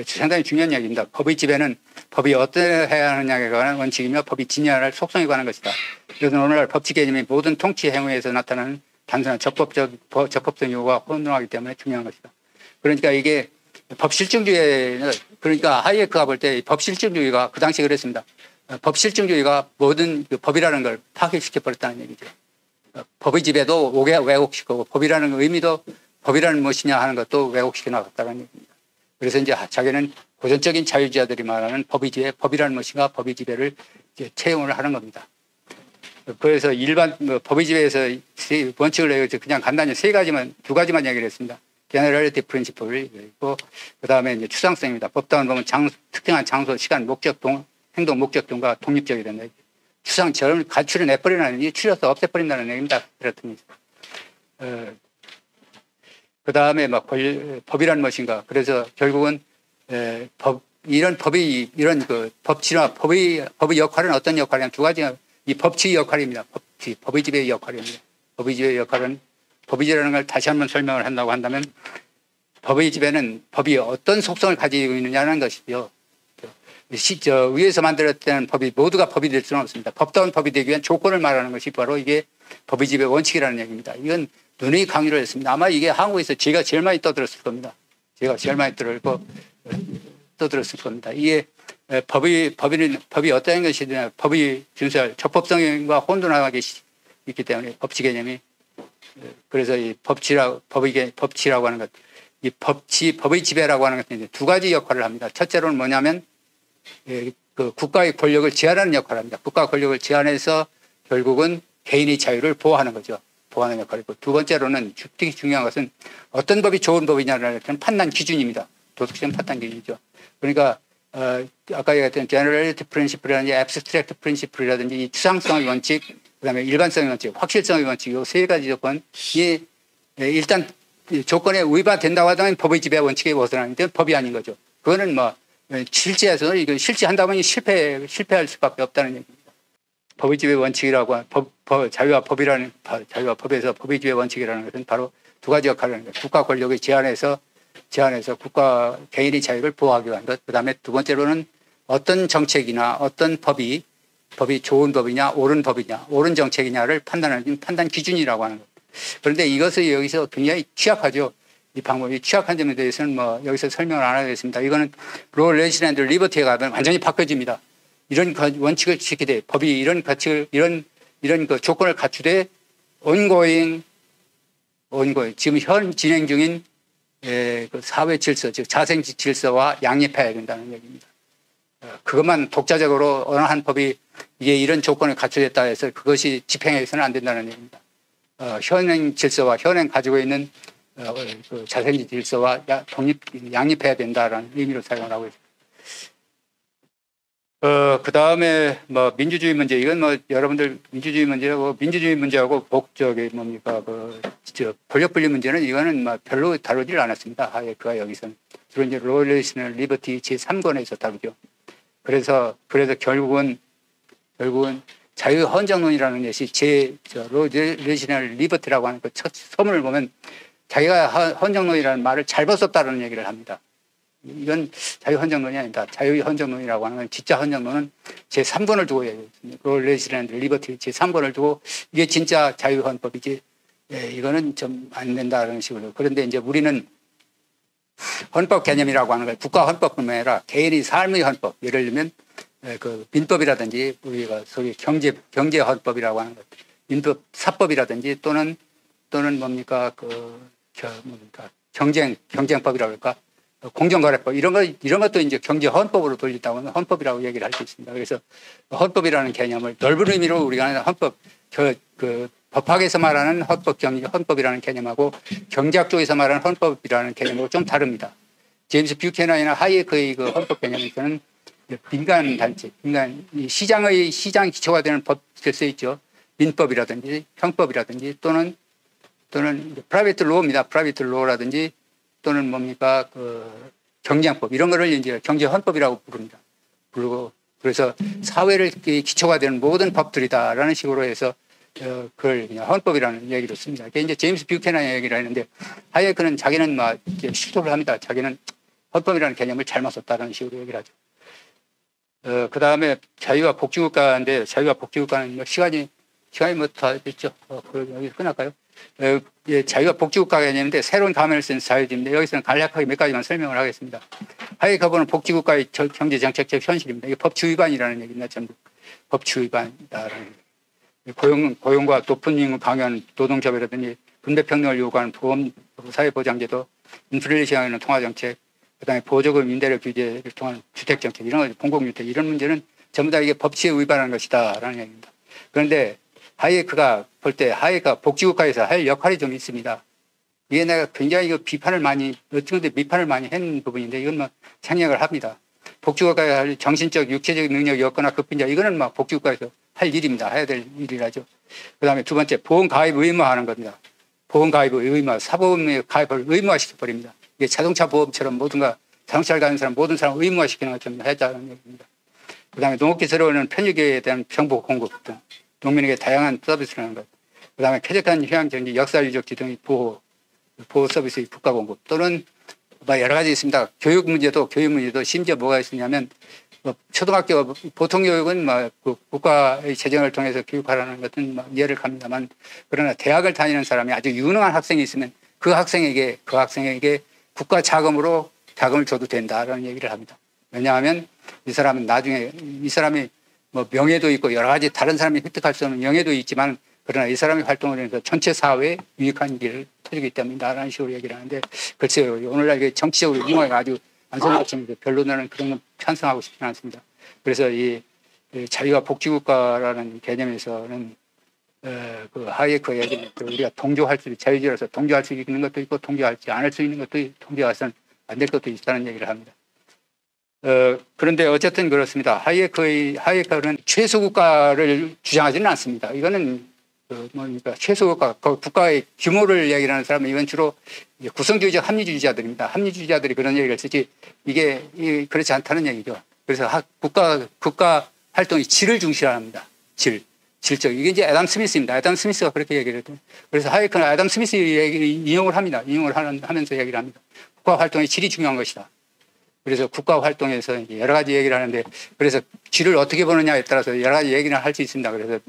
상당히 중요한 이야기입니다. 법의 지배는 법이 어떠해야 하느냐에 관한 원칙이며 법이 지녀야 할 속성에 관한 것이다. 이것은 오늘날 법치 개념이 모든 통치 행위에서 나타나는 단순한 적법성 요구와 혼동하기 때문에 중요한 것이다. 그러니까 이게 법실증주의, 그러니까 하이에크가 볼 때 법실증주의가 그 당시에 그랬습니다. 법실증주의가 모든 법이라는 걸 파괴시켜 버렸다는 얘기죠. 법의 지배도 왜곡시키고 법이라는 의미도, 법이라는 무엇이냐 하는 것도 왜곡시켜 나갔다는 얘기입니다. 그래서 이제 자기는 고전적인 자유주의자들이 말하는 법의 지배, 법이라는 무엇인가, 법의 지배를 이제 채용을 하는 겁니다. 그래서 일반 법의 지배에서 원칙을 내고 그냥 간단히 두 가지만 얘기를 했습니다. Generality Principle 있고, 그 다음에 이제 추상성입니다. 법당을 보면 특정한 장소, 시간, 목적, 행동 목적 등과 독립적이 된다. 추상처럼 가출을 내버리는, 추려서 없애버린다는 얘기입니다. 그 다음에 법이란 무엇인가. 그래서 결국은 이런 법치나 법의 역할은 어떤 역할이냐, 두 가지가 이 법치의 역할입니다. 법의 지배의 역할입니다. 법의 지배의 역할은, 법의 지배라는 걸 다시 한번 설명을 한다고 한다면, 법의 지배는 법이 어떤 속성을 가지고 있느냐는 것이죠. 위에서 만들었던 법이 모두가 법이 될 수는 없습니다. 법다운 법이 되기 위한 조건을 말하는 것이 바로 이게 법의 지배 원칙이라는 얘기입니다. 이건 누누이 강조를 했습니다. 아마 이게 한국에서 제가 제일 많이 떠들었을 겁니다. 이게 법이 어떤 것이든 법이 준수할 적법성과 혼돈하게 있기 때문에 법치 개념이 그래서 이 법치라고 하는 것, 이 법의 지배라고 하는 것은 두 가지 역할을 합니다. 첫째로는 뭐냐면 그 국가의 권력을 제한하는 역할을 합니다. 국가 권력을 제한해서 결국은 개인의 자유를 보호하는 거죠. 보호하는 역할이고 두 번째로는 특히 중요한 것은 어떤 법이 좋은 법이냐라는 판단 기준입니다. 도덕적 판단 기준이죠. 그러니까 아까 얘기했던 제너럴리티 프린시플이라든지 앱스트랙트 프린시플이라든지 이 추상성의 원칙, 그다음에 일반성의 원칙, 확실성의 원칙 이 세 가지 조건이 일단 조건에 위반된다고 하면 법의 지배 원칙에 벗어나는데 법이 아닌 거죠. 그거는 뭐 실제에서 이거 실제한다면 실패할 수밖에 없다는 얘기입니다. 법의 지배 원칙이라고 자유와 법에서 법의 지배 원칙이라는 것은 바로 두 가지 역할을 하는 거예요. 국가 권력의 제한해서 국가 개인의 자유를 보호하기 위한 것. 그다음에 두 번째로는 어떤 정책이나 어떤 법이 좋은 법이냐, 옳은 법이냐, 옳은 정책이냐를 판단하는 판단 기준이라고 하는 것. 그런데 이것을 여기서 굉장히 취약하죠. 이 방법이 취약한 점에 대해서는 뭐 여기서 설명을 안 하겠습니다. 이거는 로 레지션 앤드 리버티에 가면 완전히 바뀌어집니다. 이런 원칙을 지키되 법이 이런 가치를 이런 그 조건을 갖추되 ongoing 지금 현 진행 중인 그 사회 질서, 즉 자생 질서와 양립해야 된다는 얘기입니다. 그것만 독자적으로 어느 한 법이 이게 이런 조건을 갖추었다 해서 그것이 집행해서는 안 된다는 얘기입니다. 현행 질서와 현행 가지고 있는 그 자생 질서와 양립해야 된다라는 의미로 사용을 하고 있습니다. 그 다음에 뭐 민주주의 문제, 이건 뭐 여러분들 민주주의 문제하고 뭡니까 권력 분리 문제는 이거는 뭐 별로 다루질 않았습니다. 하예크가 여기서는 주로 이제 로 레지셔널 리버티 제3권에서 다루죠. 그래서 결국은 자유 헌정론이라는 것이 로 레지셔널 리버티라고 하는 그 첫 서문을 보면 자기가 헌정론이라는 말을 잘못 썼다는 얘기를 합니다. 이건 자유헌정론이 아니다. 자유헌정론이라고 하는 건 진짜 헌정론은 제3번을 두고 얘기했습니다. 로 레지션 앤드 리버티 제3번을 두고 이게 진짜 자유헌법이지 이거는 좀 안 된다는 식으로. 그런데 이제 우리는 헌법 개념이라고 하는 걸 국가 헌법뿐만 아니라 개인의 삶의 헌법, 예를 들면 그 민법이라든지 우리가 소위 경제 헌법이라고 하는 것, 민법 사법이라든지 또는 뭡니까 경쟁법이라고 할까? 공정거래법 이런 것도 이제 경제 헌법으로 돌린다고 하면 헌법이라고 얘기를 할 수 있습니다. 그래서 헌법이라는 개념을 넓은 의미로 우리가 하는 헌법 그 법학에서 말하는 헌법이라는 개념하고 경제학 쪽에서 말하는 헌법이라는 개념하고 좀 다릅니다. 제임스 뷰캐넌이나 하이에크의 그 헌법 개념에서는 민간 단체, 시장 기초가 되는 법 질서 있죠. 민법이라든지 형법이라든지 또는 프라이빗 로우입니다. 프라이빗 로우라든지 또는 뭡니까 경쟁법 이런 거를 이제 경제 헌법이라고 부릅니다. 부르고 그래서 사회를 기초가 되는 모든 법들이다라는 식으로 해서 그걸 그냥 헌법이라는 얘기를 씁니다. 그게 이제 제임스 뷰캐넌의 얘기를 했는데 하이에크는 자기는 막 실토를 합니다. 자기는 헌법이라는 개념을 잘못 썼다는 식으로 얘기를 하죠. 그 다음에 자유와 복지국가인데 자유와 복지국가는 뭐 시간이 뭐 다 됐죠. 여기서 끝날까요? 자유와 복지국가 개념인데 새로운 가면을 쓴 자유주의인데 여기서는 간략하게 몇 가지만 설명을 하겠습니다. 하이에크가 보는 복지국가의 경제정책적 현실입니다. 이게 법치 위반이라는 얘기입니다. 전부 법치 위반이다라는 얘기. 고용과 높은 임금 강요하는 노동조합이라든지 분배평등을 요구하는 보험, 사회보장제도, 인플레이션에 있는 통화정책, 그다음에 보조금 임대료 규제를 통한 주택정책 이런 거 공공주택 이런 문제는 전부 다 이게 법치에 위반하는 것이다라는 얘기입니다. 그런데 하이에크가 볼 때 하이에크가 복지국가에서 할 역할이 좀 있습니다. 이게 내가 굉장히 비판을 많이 한 부분인데 이건 뭐 생략을 합니다. 복지국가에 할 정신적, 육체적 능력이 없거나 급빈자 이거는 막 복지국가에서 할 일입니다. 해야 될 일이라죠. 그다음에 두 번째 보험 가입 의무화하는 겁니다. 보험 가입 의무화, 사보험의 가입을 의무화시켜버립니다. 이게 자동차 보험처럼 자동차를 가는 사람 모든 사람 의무화시키는 것처럼 하자는 얘기입니다. 그다음에 농업기술원은 편익에 대한 정보 공급 등 농민에게 다양한 서비스를 하는 것. 그다음에 쾌적한 휴양정지, 역사유적 지등의 보호 서비스의 국가 공급 또는 여러 가지 있습니다. 교육 문제도 심지어 뭐가 있느냐면 초등학교 보통 교육은 국가의 재정을 통해서 교육하라는 것은 이해를 갑니다만 그러나 대학을 다니는 사람이 아주 유능한 학생이 있으면 그 학생에게 국가 자금을 줘도 된다라는 얘기를 합니다. 왜냐하면 이 사람은 나중에 이 사람이 뭐 명예도 있고 여러 가지 다른 사람이 획득할 수 없는 명예도 있지만 그러나 이 사람의 활동을 해서 전체 사회에 유익한 길을 터주기 때문이다라는 식으로 얘기를 하는데 글쎄요. 오늘날 이게 정치적으로 이용하기가 아주 안성맞춤인데 별로 나는 그런 건 찬성하고 싶지는 않습니다. 그래서 이 자유와 복지국가라는 개념에서는 그 하이에크 얘기는 우리가 동조할 수 자유주의라서 동조할 수 있는 것도 있고 동조하지 않을 수 있는 것도 동조해서는 안 될 것도 있다는 얘기를 합니다. 그런데 어쨌든 그렇습니다. 하이에크는 최소국가를 주장하지는 않습니다. 이거는 뭡니까 최소국가 국가의 규모를 얘기하는 사람은 이건 주로 구성주의적 합리주의자들입니다. 합리주의자들이 그런 얘기를 쓰지 이게 그렇지 않다는 얘기죠. 그래서 국가 활동이 질을 중시합니다. 질적. 이게 이제 애덤 스미스입니다. 애덤 스미스가 그렇게 얘기를 해요. 그래서 하이에크는 애덤 스미스 얘기를 인용을 합니다. 하면서 얘기를 합니다. 국가 활동의 질이 중요한 것이다. 그래서 국가 활동에서 여러 가지 얘기를 하는데 그래서 질을 어떻게 보느냐에 따라서 여러 가지 얘기를 할 수 있습니다. 그래서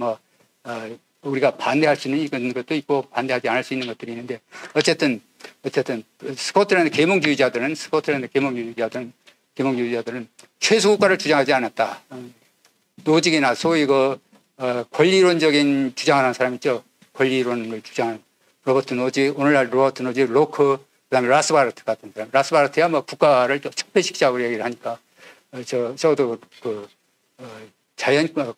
우리가 반대할 수 있는 것도 있고 반대하지 않을 수 있는 것들이 있는데 어쨌든 스코틀랜드 계몽주의자들은 최소국가를 주장하지 않았다. 노직이나 소위 권리론적인 주장을 하는 사람 있죠. 권리론을 주장하는 로버트 노지, 오늘날 로버트 노지, 로크, 그다음에 라스바르트 같은 사람. 라스바르트야 국가를 척배시키자고 얘기를 하니까 저도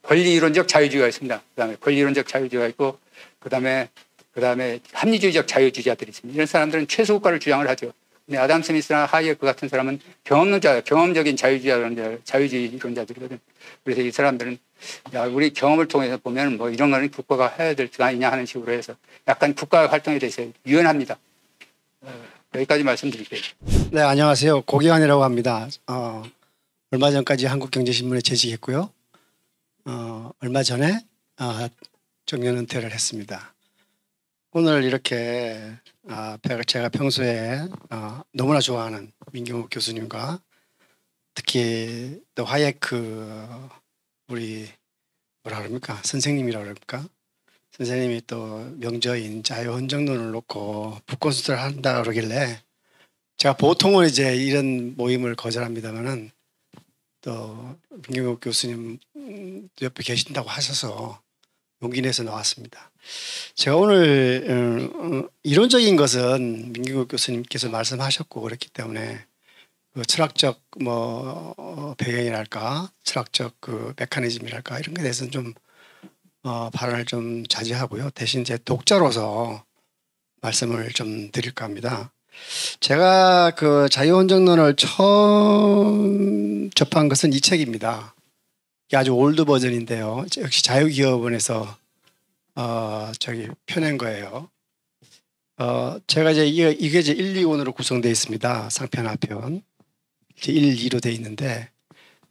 권리론적 자유주의가 있습니다. 그다음에 권리론적 자유주의가 있고 그다음에 합리주의적 자유주의자들이 있습니다. 이런 사람들은 최소국가를 주장을 하죠. 근데 아담 스미스나 하이에크 같은 사람은 경험적인 자유주의론자들이거든. 그래서 이 사람들은 우리 경험을 통해서 보면 이런 거는 국가가 해야 될 거 아니냐 하는 식으로 해서 약간 국가 활동에 대해서 유연합니다. 여기까지 말씀드릴게요. 네, 안녕하세요. 고기환이라고 합니다. 얼마 전까지 한국경제신문에 재직했고요. 얼마 전에 정년 은퇴를 했습니다. 오늘 이렇게 제가 평소에 너무나 좋아하는 민경욱 교수님과 특히 또 하이에크 우리 뭐라 그럽니까? 선생님이라고 그럴까? 선생님이 또 명저인 자유헌정론을 놓고 북콘서트를 한다 그러길래 제가 보통은 이제 이런 모임을 거절합니다만은 또 민경욱 교수님 옆에 계신다고 하셔서 용기 내서 나왔습니다. 제가 오늘 이론적인 것은 민경욱 교수님께서 말씀하셨고 그렇기 때문에 그 철학적 배경이랄까 철학적 메커니즘이랄까 이런 것에 대해서는 좀 발언을 좀 자제하고요. 대신 제 독자로서 말씀을 좀 드릴까 합니다. 제가 그 자유헌정론을 처음 접한 것은 이 책입니다. 이게 아주 올드 버전인데요. 역시 자유기업원에서 펴낸 거예요. 제가 이제 이게 이제 1, 2권으로 구성되어 있습니다. 상편 하편. 이제 1, 2로 되어 있는데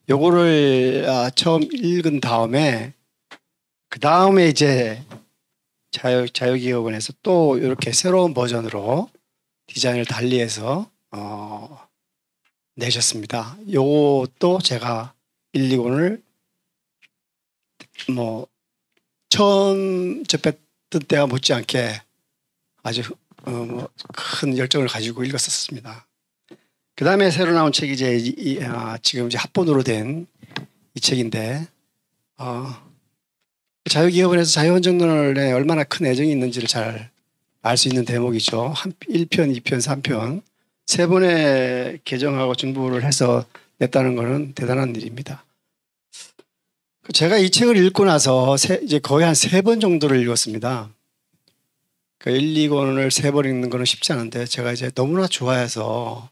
요거를 처음 읽은 다음에 그 다음에 이제 자유기업원에서 또 이렇게 새로운 버전으로 디자인을 달리해서 내셨습니다. 요것도 제가 1, 2권을 처음 접했던 때와 못지않게 아주 큰 열정을 가지고 읽었었습니다. 그 다음에 새로 나온 책이 지금 이제 합본으로 된 이 책인데 자유기업원에서 자유헌정론에 얼마나 큰 애정이 있는지를 잘 알 수 있는 대목이죠. 1편, 2편, 3편 세 번의 개정하고 중부를 해서 냈다는 것은 대단한 일입니다. 제가 이 책을 읽고 나서 이제 거의 한 3번 정도를 읽었습니다. 1, 2권을 3번 읽는 것은 쉽지 않은데 제가 이제 너무나 좋아해서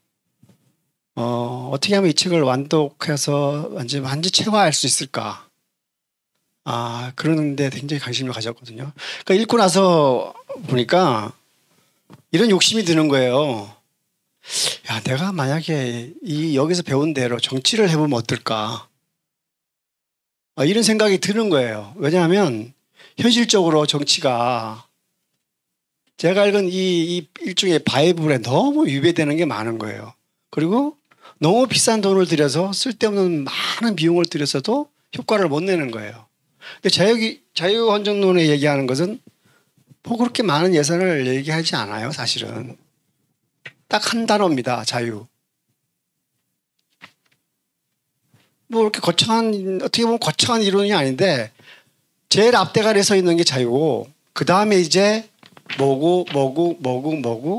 어떻게 하면 이 책을 완독해서 완전 체화할 수 있을까? 그러는데 굉장히 관심을 가졌거든요. 그러니까 읽고 나서 보니까 이런 욕심이 드는 거예요. 야, 내가 만약에 여기서 배운 대로 정치를 해보면 어떨까? 이런 생각이 드는 거예요. 왜냐하면 현실적으로 정치가 제가 읽은 이 일종의 바이블에 너무 위배되는 게 많은 거예요. 그리고 너무 비싼 돈을 들여서 쓸데없는 많은 비용을 들여서도 효과를 못 내는 거예요. 근데 자유헌정론에 얘기하는 것은 그렇게 많은 예산을 얘기하지 않아요. 사실은 딱 한 단어입니다. 자유. 뭐 이렇게 거창한 어떻게 보면 거창한 이론이 아닌데 제일 앞대가리에 서 있는 게 자유고 그 다음에 이제 뭐고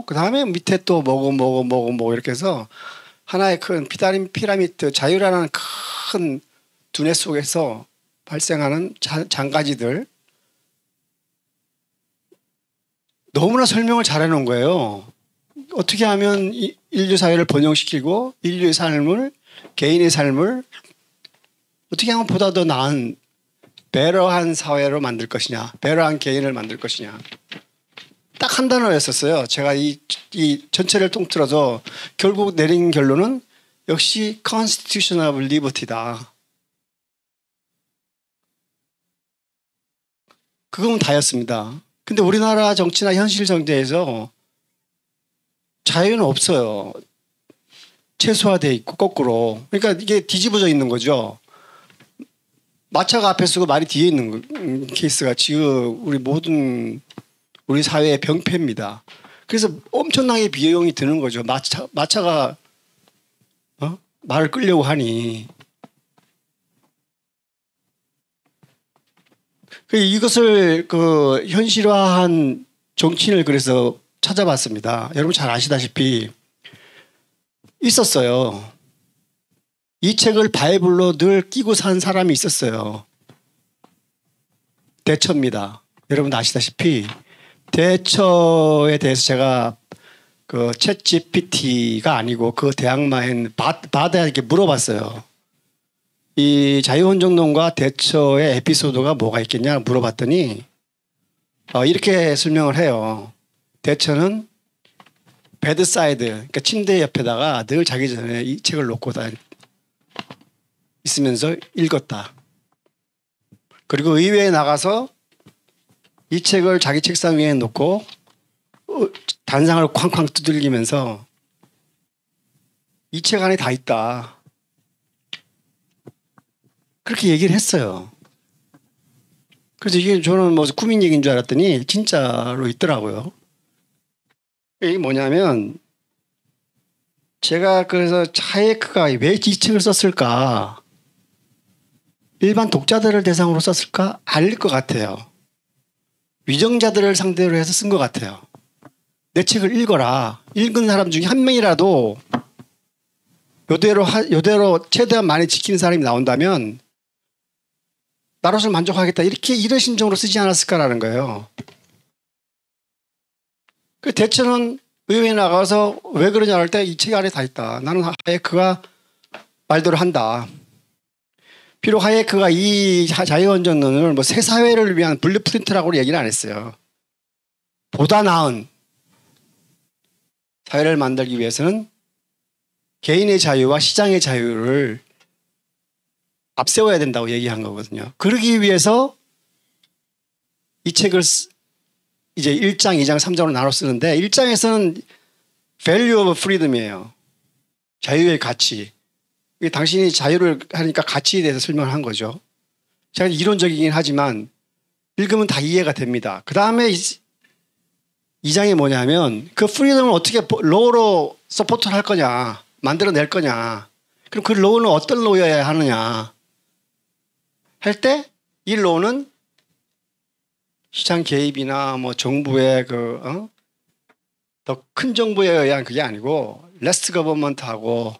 그 다음에 밑에 또 뭐고 이렇게 해서 하나의 큰 피라미드 자유라는 큰 두뇌 속에서 발생하는 장가지들 너무나 설명을 잘 해놓은 거예요. 어떻게 하면 인류 사회를 번영시키고 인류의 삶을 개인의 삶을 어떻게 하면 보다 더 나은 베러한 사회로 만들 것이냐 베러한 개인을 만들 것이냐 딱 한 단어였었어요. 제가 이 전체를 통틀어서 결국 내린 결론은 역시 Constitution of Liberty다. 그건 다였습니다. 근데 우리나라 정치나 현실 정치에서 자유는 없어요. 최소화되어 있고 거꾸로. 그러니까 이게 뒤집어져 있는 거죠. 마차가 앞에 서고 말이 뒤에 있는 케이스가 지금 우리 사회의 병폐입니다. 그래서 엄청나게 비용이 드는 거죠. 마차가 말을 끌려고 하니. 이것을 현실화한 정치인을 그래서 찾아봤습니다. 여러분 잘 아시다시피 있었어요. 이 책을 바이블로 늘 끼고 산 사람이 있었어요. 대처입니다. 여러분 아시다시피 대처에 대해서 제가 챗 GPT가 아니고 그 대항마인 바다에게 물어봤어요. 이 자유헌정론과 대처의 에피소드가 뭐가 있겠냐 물어봤더니 이렇게 설명을 해요. 대처는 베드사이드, 그러니까 침대 옆에다가 늘 자기 전에 이 책을 놓고 있으면서 읽었다. 그리고 의회에 나가서 이 책을 자기 책상 위에 놓고 단상을 쾅쾅 두들기면서 이 책 안에 다 있다. 그렇게 얘기를 했어요. 그래서 이게 저는 뭐 꾸민 얘기인 줄 알았더니 진짜로 있더라고요. 이게 뭐냐면 제가 그래서 하예크가 왜 이 책을 썼을까? 일반 독자들을 대상으로 썼을까? 아닐 것 같아요. 위정자들을 상대로 해서 쓴 것 같아요. 내 책을 읽어라. 읽은 사람 중에 한 명이라도 요대로 최대한 많이 지키는 사람이 나온다면 나로서 만족하겠다. 이런 심정으로 쓰지 않았을까라는 거예요. 그 대체는 의회에 나가서 왜 그러냐 할 때 이 책 안에 다 있다. 나는 하예크가 말대로 한다. 비록 하예크가 이 자유헌정론을 뭐 새 사회를 위한 블루프린트라고 얘기는 안 했어요. 보다 나은 사회를 만들기 위해서는 개인의 자유와 시장의 자유를 앞세워야 된다고 얘기한 거거든요. 그러기 위해서 이 책을 이제 1장, 2장, 3장으로 나눠 쓰는데 1장에서는 value of freedom이에요. 자유의 가치. 당신이 자유를 하니까 가치에 대해서 설명을 한 거죠. 제가 이론적이긴 하지만 읽으면 다 이해가 됩니다. 그 다음에 2장이 뭐냐면 그 프리덤을 어떻게 로우로 서포트를 할 거냐, 만들어낼 거냐. 그럼 그 로우는 어떤 로우여야 하느냐 할 때 이 로우는 시장 개입이나 뭐 정부의 더 큰 정부에 의한 그게 아니고 레스트 거버먼트하고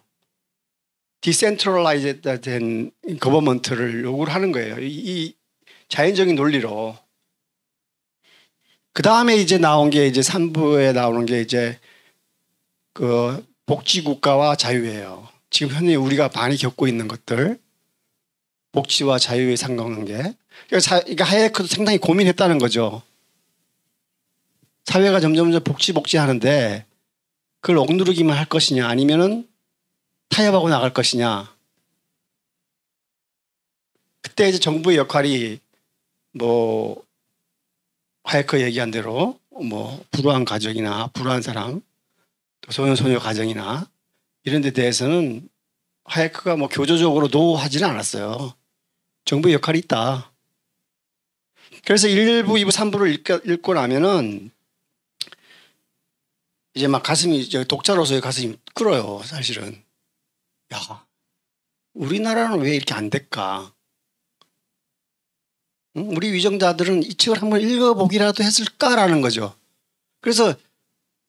디센트럴라이즈 된 거버먼트를 요구를 하는 거예요. 이 자연적인 논리로. 그 다음에 이제 나온 게 이제 3부에 나오는 게 이제 그 복지국가와 자유예요. 지금 현재 우리가 많이 겪고 있는 것들. 복지와 자유의 상관관계. 그러니까 하예크도 상당히 고민했다는 거죠. 사회가 점점 복지 하는데 그걸 억누르기만 할 것이냐 아니면은 타협하고 나갈 것이냐. 그때 이제 정부의 역할이 뭐 하예크 얘기한 대로 뭐 불우한 가정이나 불우한 사람 또 소년 가정이나 이런 데 대해서는 하예크가 뭐 교조적으로 노하지는 않았어요. 정부의 역할이 있다. 그래서 1부, 2부, 3부를 읽고 나면은 이제 막 독자로서의 가슴이 끓어요, 사실은. 야, 우리나라는 왜 이렇게 안 될까? 우리 위정자들은 이 책을 한번 읽어보기라도 했을까라는 거죠. 그래서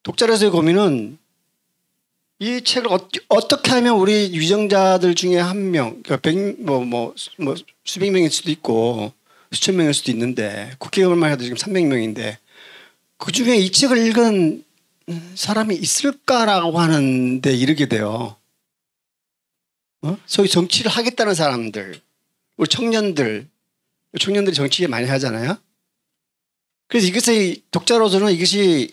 독자로서의 고민은 이 책을 어떻게 하면 우리 위정자들 중에 한 명, 그러니까 수백 명일 수도 있고 수천 명일 수도 있는데 국회의원만 해도 지금 300명인데 그 중에 이 책을 읽은 사람이 있을까라고 하는데 이르게 돼요. 소위 정치를 하겠다는 사람들, 우리 청년들이 정치 많이 하잖아요. 그래서 이것이 독자로서는 이것이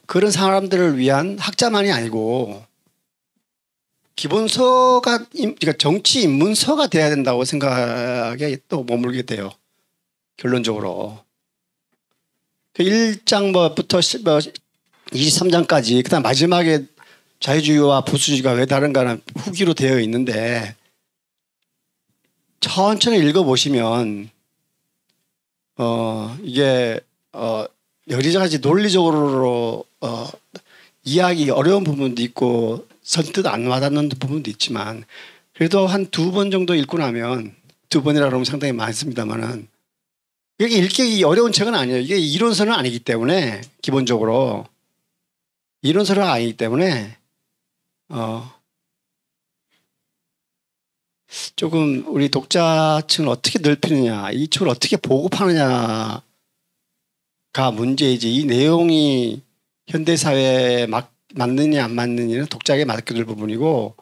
그런 사람들을 위한 학자만이 아니고 기본서가, 그러니까 정치 입문서가 돼야 된다고 생각에 또 머물게 돼요. 결론적으로. 1장부터 23장까지 그다음 마지막에 자유주의와 보수주의가 왜 다른가는 후기로 되어 있는데 천천히 읽어보시면 이게 여러 가지 논리적으로 이해하기 어려운 부분도 있고 선뜻 안 와닿는 부분도 있지만 그래도 한 2번 정도 읽고 나면 2번이라 그러면 상당히 많습니다만은 이게 읽기 어려운 책은 아니에요. 이게 이론서는 아니기 때문에 기본적으로 이론서는 아니기 때문에 조금 우리 독자층을 어떻게 넓히느냐, 이 책을 어떻게 보급하느냐가 문제이지 이 내용이 현대사회에 맞느냐 안 맞느냐는 독자에게 맡겨둘 부분이고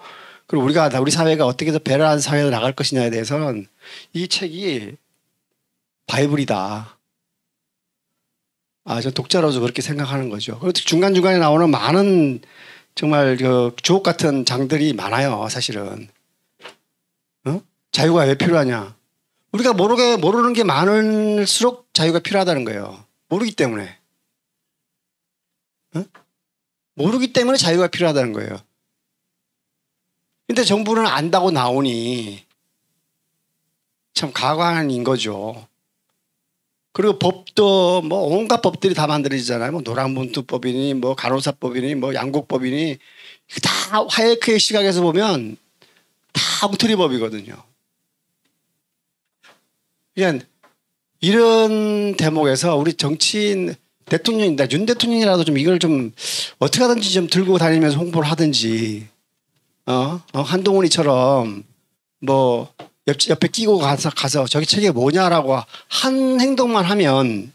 그리고 우리 사회가 어떻게 해서 배려하는 사회로 나갈 것이냐에 대해서는 이 책이 바이블이다. 저 독자로서 그렇게 생각하는 거죠. 그리고 중간중간에 나오는 많은 정말 그 주옥 같은 장들이 많아요. 사실은. 자유가 왜 필요하냐. 우리가 모르는 게 많을수록 자유가 필요하다는 거예요. 모르기 때문에. 모르기 때문에 자유가 필요하다는 거예요. 근데 정부는 안다고 나오니 참 가관인 거죠. 그리고 법도 뭐 온갖 법들이 다 만들어지잖아요. 뭐 노란봉투법이니 뭐 간호사법이니 뭐 양곡법이니 다 하이에크의 시각에서 보면 다 엉터리법이거든요. 그러니까 이런 대목에서 우리 정치인 대통령이다. 윤 대통령이라도 좀 이걸 좀 어떻게 하든지 좀 들고 다니면서 홍보를 하든지 한동훈이처럼 뭐 옆에 끼고 가서 저기 책이 뭐냐라고 한 행동만 하면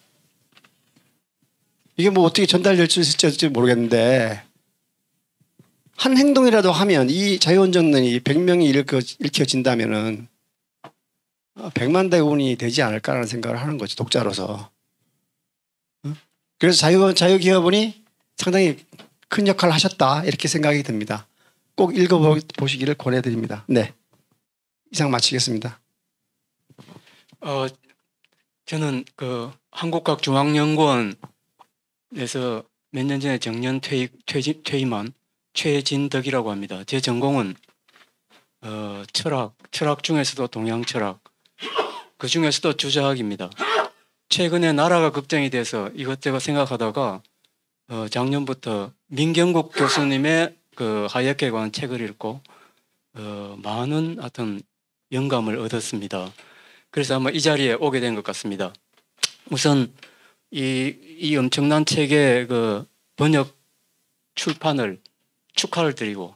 이게 뭐 어떻게 전달될 수 있을지 모르겠는데 한 행동이라도 하면 이 자유헌정론이 100명이 읽혀진다면은 100만 대군이 되지 않을까라는 생각을 하는 거죠. 독자로서. 그래서 자유기업원이 상당히 큰 역할을 하셨다 이렇게 생각이 듭니다. 꼭 읽어보시기를 권해드립니다. 네, 이상 마치겠습니다. 저는 그 한국과학중앙연구원에서 몇 년 전에 정년 퇴임한 최진덕이라고 합니다. 제 전공은 철학 중에서도 동양 철학, 그 중에서도 주자학입니다. 최근에 나라가 걱정이 돼서 이것저것 생각하다가 작년부터 민경국 교수님의 그 하이에크에 관한 책을 읽고 많은 하여튼 영감을 얻었습니다. 그래서 아마 이 자리에 오게 된 것 같습니다. 우선 이 엄청난 책의 그 번역 출판을 축하를 드리고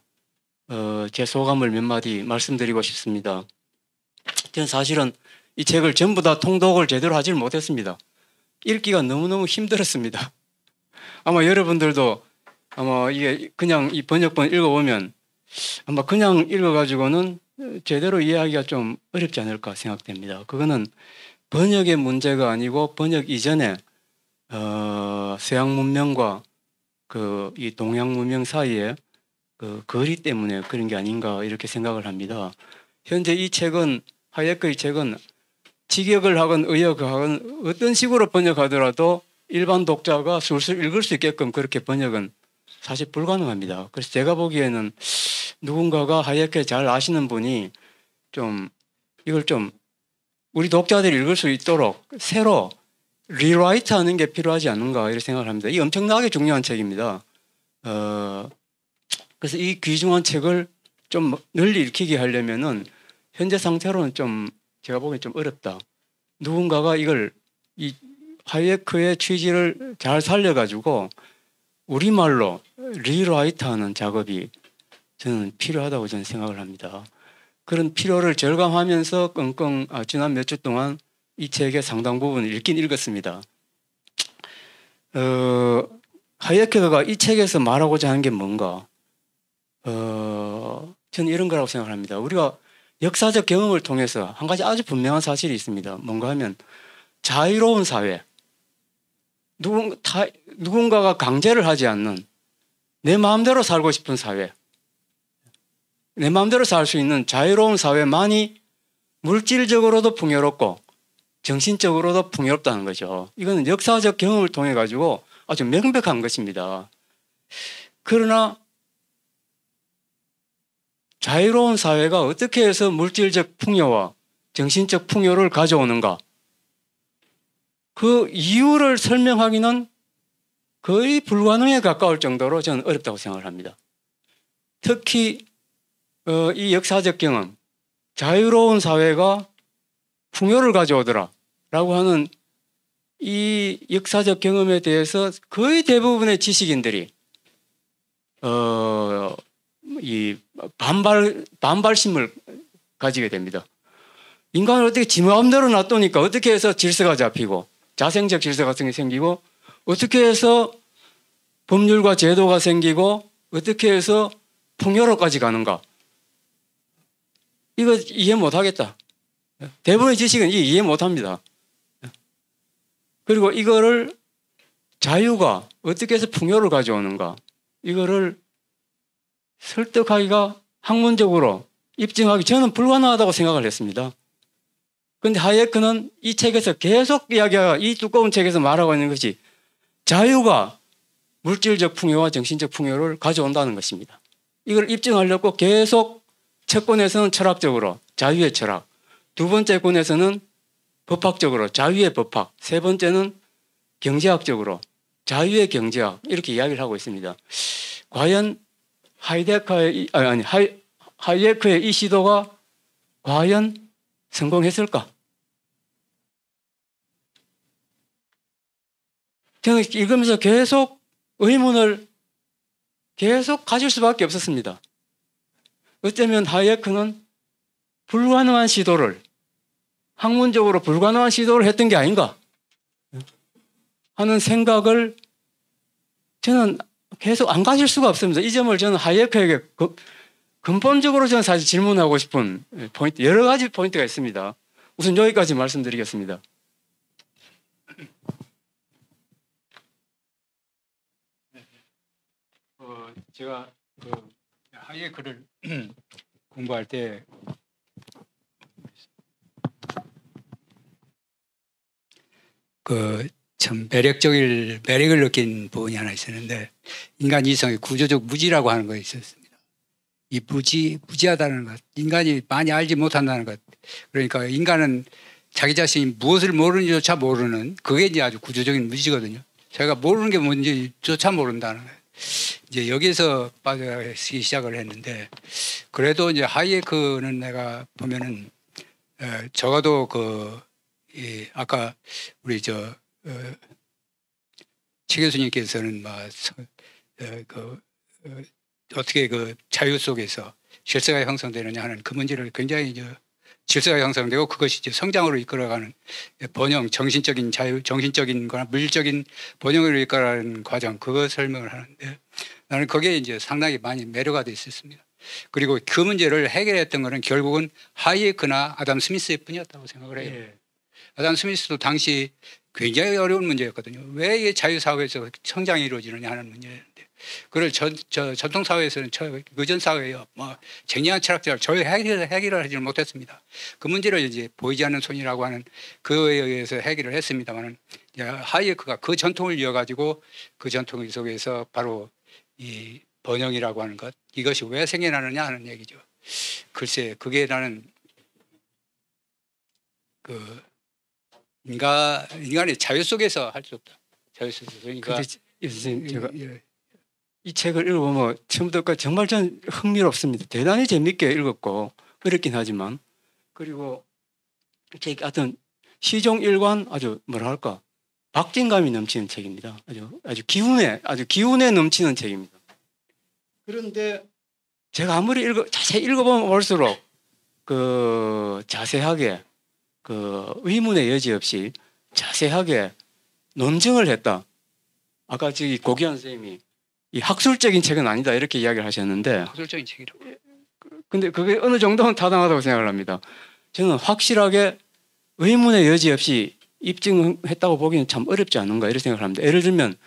제 소감을 몇 마디 말씀드리고 싶습니다. 저는 사실은 이 책을 전부 다 통독을 제대로 하지를 못했습니다. 읽기가 너무너무 힘들었습니다. 아마 여러분들도 아마 이게 그냥 이 번역본 읽어보면 아마 그냥 읽어가지고는 제대로 이해하기가 좀 어렵지 않을까 생각됩니다. 그거는 번역의 문제가 아니고 번역 이전에 서양 문명과 이 동양 문명 사이에 그 거리 때문에 그런 게 아닌가 이렇게 생각을 합니다. 현재 이 책은 하이에크의 책은 직역을 하건 의역을 하건 어떤 식으로 번역하더라도 일반 독자가 술술 읽을 수 있게끔 그렇게 번역은 사실 불가능합니다. 그래서 제가 보기에는 누군가가 하이에크 잘 아시는 분이 좀 이걸 좀 우리 독자들이 읽을 수 있도록 새로 리라이트 하는 게 필요하지 않는가 이렇게 생각을 합니다. 이 엄청나게 중요한 책입니다. 그래서 이 귀중한 책을 좀 널리 읽히게 하려면은 현재 상태로는 좀 제가 보기엔 좀 어렵다. 누군가가 이걸 이 하이에크의 취지를 잘 살려가지고 우리말로 리라이트하는 작업이 저는 필요하다고 저는 생각을 합니다. 그런 필요를 절감하면서 끙끙 지난 몇 주 동안 이 책의 상당 부분을 읽긴 읽었습니다. 하이에크가 이 책에서 말하고자 하는 게 뭔가? 저는 이런 거라고 생각합니다. 우리가 역사적 경험을 통해서 한 가지 아주 분명한 사실이 있습니다. 뭔가 하면 자유로운 사회, 누군가가 강제를 하지 않는 내 마음대로 살고 싶은 사회, 내 마음대로 살 수 있는 자유로운 사회만이 물질적으로도 풍요롭고 정신적으로도 풍요롭다는 거죠. 이거는 역사적 경험을 통해 가지고 아주 명백한 것입니다. 그러나 자유로운 사회가 어떻게 해서 물질적 풍요와 정신적 풍요를 가져오는가? 그 이유를 설명하기는 거의 불가능에 가까울 정도로 저는 어렵다고 생각을 합니다. 특히 이 역사적 경험, 자유로운 사회가 풍요를 가져오더라 라고 하는 이 역사적 경험에 대해서 거의 대부분의 지식인들이 이 반발심을 가지게 됩니다. 인간을 어떻게 지 마음대로 놔두니까 어떻게 해서 질서가 잡히고 자생적 질서 같은 게 생기고 어떻게 해서 법률과 제도가 생기고 어떻게 해서 풍요로까지 가는가? 이거 이해 못하겠다. 대부분의 지식은 이해 못합니다. 그리고 이거를 자유가 어떻게 해서 풍요를 가져오는가? 이거를 설득하기가 학문적으로 입증하기 저는 불가능하다고 생각을 했습니다. 그런데 하이에크는 이 책에서 계속 이야기가 이 두꺼운 책에서 말하고 있는 것이 자유가 물질적 풍요와 정신적 풍요를 가져온다는 것입니다. 이걸 입증하려고 계속 첫 권에서는 철학적으로 자유의 철학, 두 번째 권에서는 법학적으로 자유의 법학, 세 번째는 경제학적으로 자유의 경제학 이렇게 이야기를 하고 있습니다. 과연 하이에크의 이 시도가 과연 성공했을까? 저는 읽으면서 계속 의문을 계속 가질 수밖에 없었습니다. 어쩌면 하이에크는 불가능한 시도를 학문적으로 불가능한 시도를 했던 게 아닌가 하는 생각을 저는 계속 안 가질 수가 없습니다. 이 점을 저는 하이에크에게 근본적으로 저는 사실 질문하고 싶은 포인트, 여러 가지 포인트가 있습니다. 우선 여기까지 말씀드리겠습니다. 제가 하이에크를 공부할 때 참 매력을 느낀 부분이 하나 있었는데 인간 이성의 구조적 무지라고 하는 것이 있었습니다. 이 무지하다는 것, 인간이 많이 알지 못한다는 것. 그러니까 인간은 자기 자신이 무엇을 모르는지조차 모르는 그게 이제 아주 구조적인 무지거든요. 제가 모르는 게 뭔지조차 모른다는 거예요. 이제 여기서 빠져나가기 시작을 했는데 그래도 이제 하이에크는 내가 보면은 적어도 아까 우리 최 교수님께서는 어떻게 자유 속에서 질서가 형성되느냐 하는 그 문제를 굉장히 질서가 형성되고 그것이 이제 성장으로 이끌어가는 번영, 정신적인 자유, 정신적인 거나 물질적인 번영으로 이끌어가는 과정, 그거 설명을 하는데 나는 거기에 이제 상당히 많이 매료가 돼 있었습니다. 그리고 그 문제를 해결했던 거는 결국은 하이에크나 아담 스미스의 뿐이었다고 생각을 해요. 예. 아담 스미스도 당시 굉장히 어려운 문제였거든요. 왜 이게 자유사회에서 성장이 이루어지느냐 하는 문제였는데 그걸 전통사회에서는 의전사회요. 쟁량한 철학자를 전혀 해결을 하지 못했습니다. 그 문제를 이제 보이지 않는 손이라고 하는 그에 의해서 해결을 했습니다만 하이에크가 그 전통을 이어가지고 그 전통 속에서 바로 이 번영이라고 하는 것 이것이 왜 생겨나느냐 하는 얘기죠. 글쎄 그게 나는 인간의 자유 속에서 할 수 없다. 자유 속에서. 그러니까 선생님 제가 이 책을 읽어보면 처음부터까지 정말 전 흥미롭습니다. 대단히 재밌게 읽었고 어렵긴 하지만 그리고 제 어떤 시종 일관 아주 뭐랄까 박진감이 넘치는 책입니다. 아주 기운에 넘치는 책입니다. 그런데 제가 아무리 자세히 읽어보면 볼수록 그 자세하게 그 의문의 여지 없이 자세하게 논증을 했다. 아까 저기 고기현 선생님이 이 학술적인 책은 아니다 이렇게 이야기를 하셨는데 학술적인 책이라고. 근데 그게 어느 정도는 타당하다고 생각을 합니다. 저는 확실하게 의문의 여지 없이 입증했다고 보기는 참 어렵지 않은가 이렇게 생각을 합니다. 예를 들면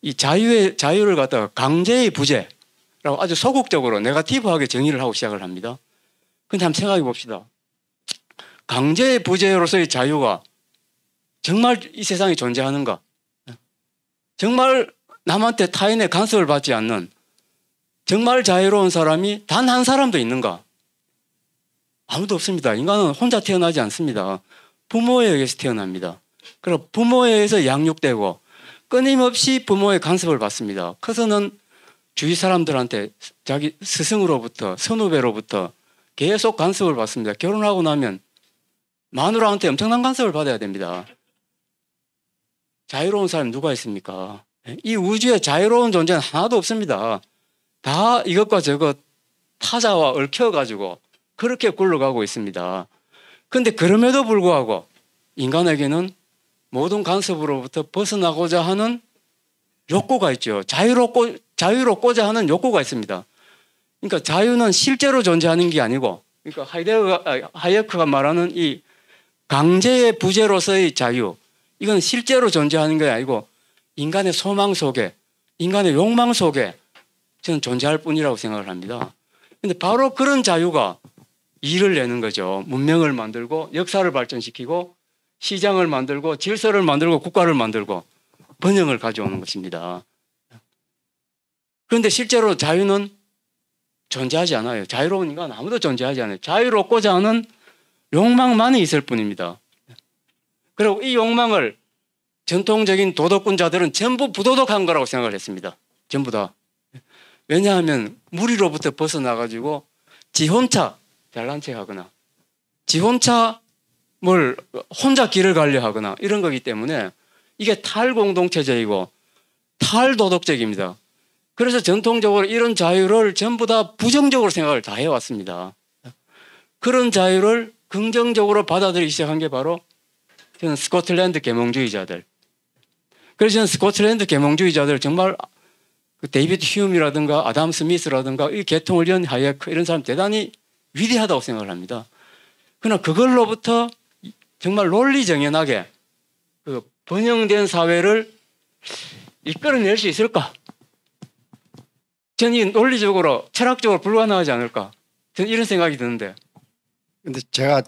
이 자유를 갖다가 강제의 부재라고 아주 소극적으로 네거티브하게 정의를 하고 시작을 합니다. 근데 한번 생각해 봅시다. 강제의 부재로서의 자유가 정말 이 세상에 존재하는가? 정말 남한테 타인의 간섭을 받지 않는 정말 자유로운 사람이 단 한 사람도 있는가? 아무도 없습니다. 인간은 혼자 태어나지 않습니다. 부모에 의해서 태어납니다. 그리고 부모에 의해서 양육되고 끊임없이 부모의 간섭을 받습니다. 커서는 주위 사람들한테 자기 스승으로부터 선후배로부터 계속 간섭을 받습니다. 결혼하고 나면 마누라한테 엄청난 간섭을 받아야 됩니다. 자유로운 사람이 누가 있습니까? 이 우주에 자유로운 존재는 하나도 없습니다. 다 이것과 저것 타자와 얽혀가지고 그렇게 굴러가고 있습니다. 그런데 그럼에도 불구하고 인간에게는 모든 간섭으로부터 벗어나고자 하는 욕구가 있죠. 자유롭고자 하는 욕구가 있습니다. 그러니까 자유는 실제로 존재하는 게 아니고, 그러니까 하이에크가 말하는 이 강제의 부재로서의 자유, 이건 실제로 존재하는 게 아니고 인간의 소망 속에, 인간의 욕망 속에 저는 존재할 뿐이라고 생각을 합니다. 그런데 바로 그런 자유가 일을 내는 거죠. 문명을 만들고 역사를 발전시키고 시장을 만들고 질서를 만들고 국가를 만들고 번영을 가져오는 것입니다. 그런데 실제로 자유는 존재하지 않아요. 자유로운 인간은 아무도 존재하지 않아요. 자유롭고자 하는 욕망만이 있을 뿐입니다. 그리고 이 욕망을 전통적인 도덕군자들은 전부 부도덕한 거라고 생각을 했습니다. 전부 다. 왜냐하면 무리로부터 벗어나가지고 지 혼자 잘난 척하거나 지 혼자 뭘 혼자 길을 가려 하거나 이런 거기 때문에 이게 탈공동체적이고 탈도덕적입니다. 그래서 전통적으로 이런 자유를 전부 다 부정적으로 생각을 다 해왔습니다. 그런 자유를 긍정적으로 받아들이기 시작한 게 바로 저는 스코틀랜드 계몽주의자들. 그래서 저는 스코틀랜드 계몽주의자들 정말 데이비드 휴움이라든가 아담 스미스라든가 이 계통을 연 하이에크 이런 사람 대단히 위대하다고 생각을 합니다. 그러나 그걸로부터 정말 논리정연하게 그 번영된 사회를 이끌어낼 수 있을까? 저는 이 논리적으로 철학적으로 불가능하지 않을까? 저는 이런 생각이 드는데. 근데 제가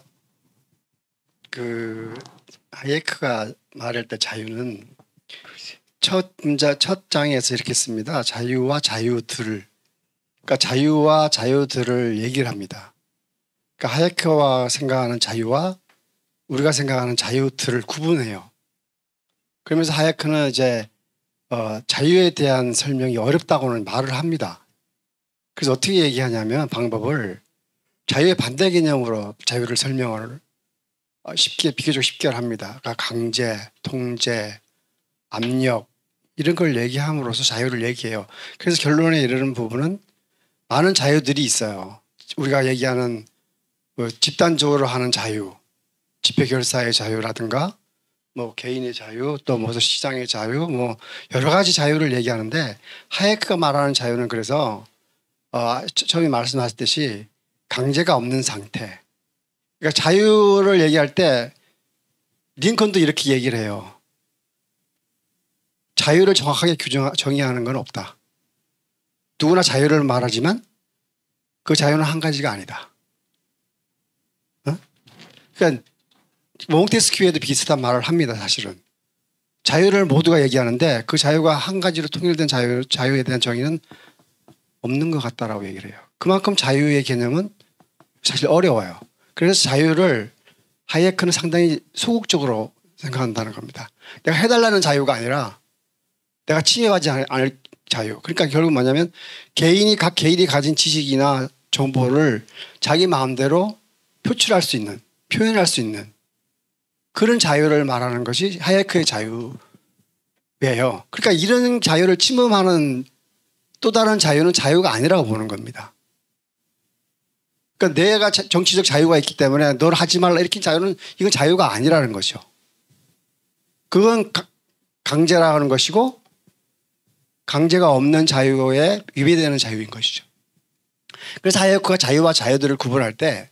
그 하이에크가 말할 때 자유는 첫 장에서 이렇게 씁니다. 자유와 자유들. 그러니까 자유와 자유들을 얘기를 합니다. 그러니까 하이에크가 생각하는 자유와 우리가 생각하는 자유들을 구분해요. 그러면서 하이에크는 이제 자유에 대한 설명이 어렵다고는 말을 합니다. 그래서 어떻게 얘기하냐면 방법을 자유의 반대 개념으로 자유를 설명을 비교적 쉽게 합니다. 그러니까 강제, 통제, 압력 이런 걸 얘기함으로써 자유를 얘기해요. 그래서 결론에 이르는 부분은 많은 자유들이 있어요. 우리가 얘기하는 뭐 집단적으로 하는 자유, 집회결사의 자유라든가 뭐 개인의 자유, 또 뭐 시장의 자유, 뭐 여러 가지 자유를 얘기하는데 하이에크가 말하는 자유는 그래서 처음에 말씀하셨듯이 강제가 없는 상태. 그러니까 자유를 얘기할 때 링컨도 이렇게 얘기를 해요. 자유를 정확하게 정의하는 건 없다. 누구나 자유를 말하지만 그 자유는 한 가지가 아니다. 그러니까 몽테스키우에도 비슷한 말을 합니다. 사실은 자유를 모두가 얘기하는데 그 자유가 한 가지로 통일된 자유에 대한 정의는 없는 것 같다라고 얘기를 해요. 그만큼 자유의 개념은 사실 어려워요. 그래서 자유를 하이에크는 상당히 소극적으로 생각한다는 겁니다. 내가 해달라는 자유가 아니라 내가 침해받지 자유. 그러니까 결국 뭐냐면 각 개인이 가진 지식이나 정보를 자기 마음대로 표출할 수 있는, 표현할 수 있는 그런 자유를 말하는 것이 하예크의 자유예요. 그러니까 이런 자유를 침범하는 또 다른 자유는 자유가 아니라고 보는 겁니다. 그러니까 내가 정치적 자유가 있기 때문에 널 하지 말라 이렇게 자유는 이건 자유가 아니라는 것이죠. 그건 강제라는 것이고 강제가 없는 자유에 위배되는 자유인 것이죠. 그래서 하예크가 자유와 자유들을 구분할 때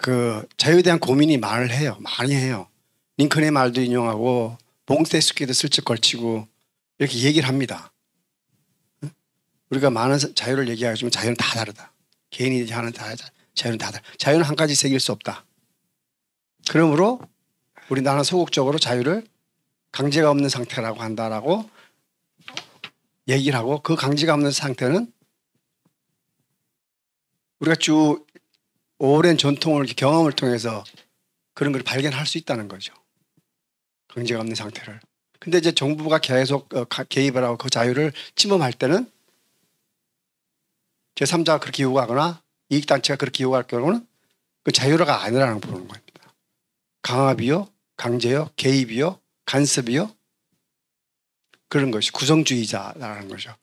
그 자유에 대한 고민이 많이 해요. 링컨의 말도 인용하고 봉테스키도 슬쩍 걸치고 이렇게 얘기를 합니다. 우리가 많은 자유를 얘기하지만 자유는 다 다르다. 개인이 하는 자유는 다 다르다. 자유는 한 가지 새길 수 없다. 그러므로 나는 소극적으로 자유를 강제가 없는 상태라고 한다라고 얘기를 하고 그 강제가 없는 상태는 우리가 쭉 오랜 전통을 경험을 통해서 그런 걸 발견할 수 있다는 거죠. 강제가 없는 상태를. 근데 이제 정부가 계속 개입을 하고 그 자유를 침범할 때는 제3자가 그렇게 요구하거나 이익단체가 그렇게 요구할 경우는 그 자유가 아니라는 보는 겁니다. 강압이요, 강제요, 개입이요, 간섭이요. 그런 것이 구성주의자라는 거죠.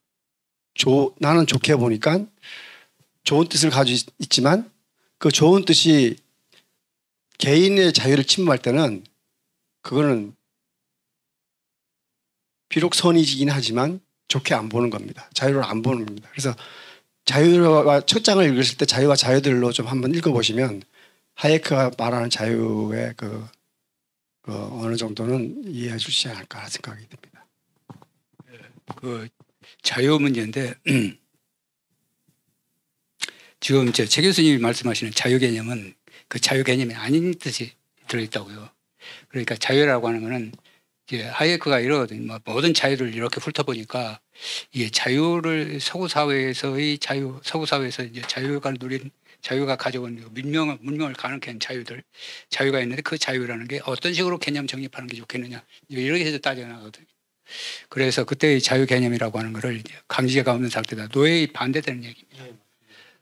나는 좋게 보니까 좋은 뜻을 가지고 있지만 그 좋은 뜻이 개인의 자유를 침범할 때는 그거는 비록 선이지긴 하지만 좋게 안 보는 겁니다. 자유를 안 보는 겁니다. 그래서 자유와 첫 장을 읽으실 때 자유와 자유들로 좀 한번 읽어보시면 하예크가 말하는 자유의 그 어느 정도는 이해해 주시지 않을까 생각이 듭니다. 그 자유 문제인데 지금 최 교수님이 말씀하시는 자유 개념은 그 자유 개념이 아닌 뜻이 들어있다고요. 그러니까 자유라고 하는 거는 이제 하예크가 이러거든요. 모든 자유를 이렇게 훑어보니까 이게 자유를 서구 사회에서의 자유, 서구 사회에서 이제 자유가 가져온 문명을 가능한 자유가 있는데 그 자유라는 게 어떤 식으로 개념 정립하는 게 좋겠느냐 이렇게 해서 따져나가거든요. 그래서 그때의 자유 개념이라고 하는 거를 강제가 없는 상태다. 노예의 반대되는 얘기입니다.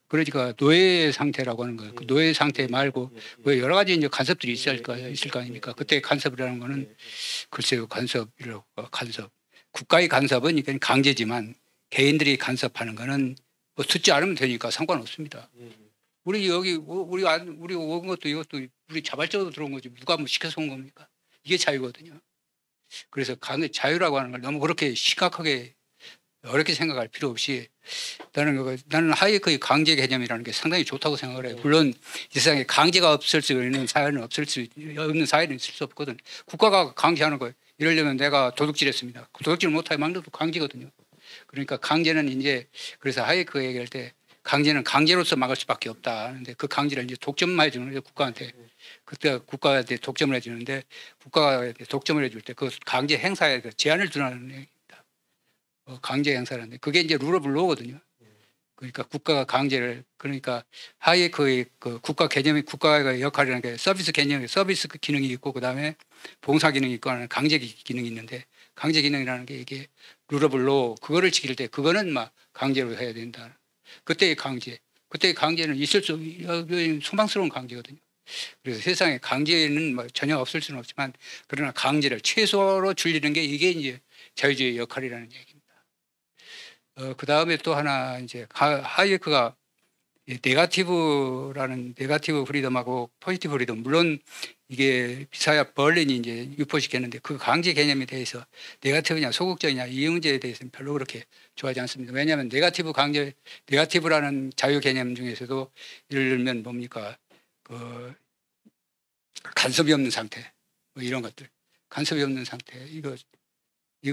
그러니까 노예 상태라고 하는 거예요. 그 노예 상태 말고 뭐 여러 가지 이제 간섭들이 있을 거 아닙니까? 그때 간섭이라는 거는 글쎄요, 간섭. 국가의 간섭은 그러니까 강제지만 개인들이 간섭하는 거는 뭐 듣지 않으면 되니까 상관없습니다. 우리 온 것도 이것도 우리 자발적으로 들어온 거지 누가 뭐 시켜서 온 겁니까? 이게 자유거든요. 그래서 자유라고 하는 걸 너무 그렇게 심각하게 어렵게 생각할 필요 없이 나는 하예크의 강제 개념이라는 게 상당히 좋다고 생각을 해요. 물론 이 세상에 강제가 없을 수 있는 사회는 없는 사회는 있을 수 없거든. 국가가 강제하는 거예요. 이러려면 내가 도둑질했습니다. 도둑질 못하게 막는 것도 강제거든요. 그러니까 강제는 이제 그래서 하예크가 얘기할 때 강제는 강제로서 막을 수밖에 없다 하는데 그 강제를 이제 독점만 해주는 거예요. 국가한테. 그때 국가한테 독점을 해주는데 국가가 독점을 해줄 때 그 강제 행사에 제한을 두는 얘기입니다. 강제 행사라는데 그게 이제 룰 오브 로거든요. 그러니까 국가가 강제를 그러니까 하예크의 그 국가 개념이 국가의 역할이라는 게 서비스 기능이 있고 그다음에 봉사 기능이 있고 하는 강제 기능이 있는데 강제 기능이라는 게 이게 룰 오브 로 그거를 지킬 때 그거는 막 강제로 해야 된다. 그때의 강제는 있을 수 소망스러운 강제거든요. 그래서 세상에 강제는 뭐 전혀 없을 수는 없지만 그러나 강제를 최소로 줄이는 게 이게 이제 자유주의 역할이라는 얘기입니다. 그 다음에 또 하나 이제 하예크가 네거티브 프리덤하고 포지티브 프리덤 물론 이게 비사야 벌린이 이제 유포시켰는데 그 강제 개념에 대해서 네거티브냐 소극적이냐 이 문제에 대해서는 별로 그렇게 좋아하지 않습니다. 왜냐하면 네거티브라는 자유 개념 중에서도 예를 들면 뭡니까 그 간섭이 없는 상태 뭐 이런 것들 간섭이 없는 상태 이건 이제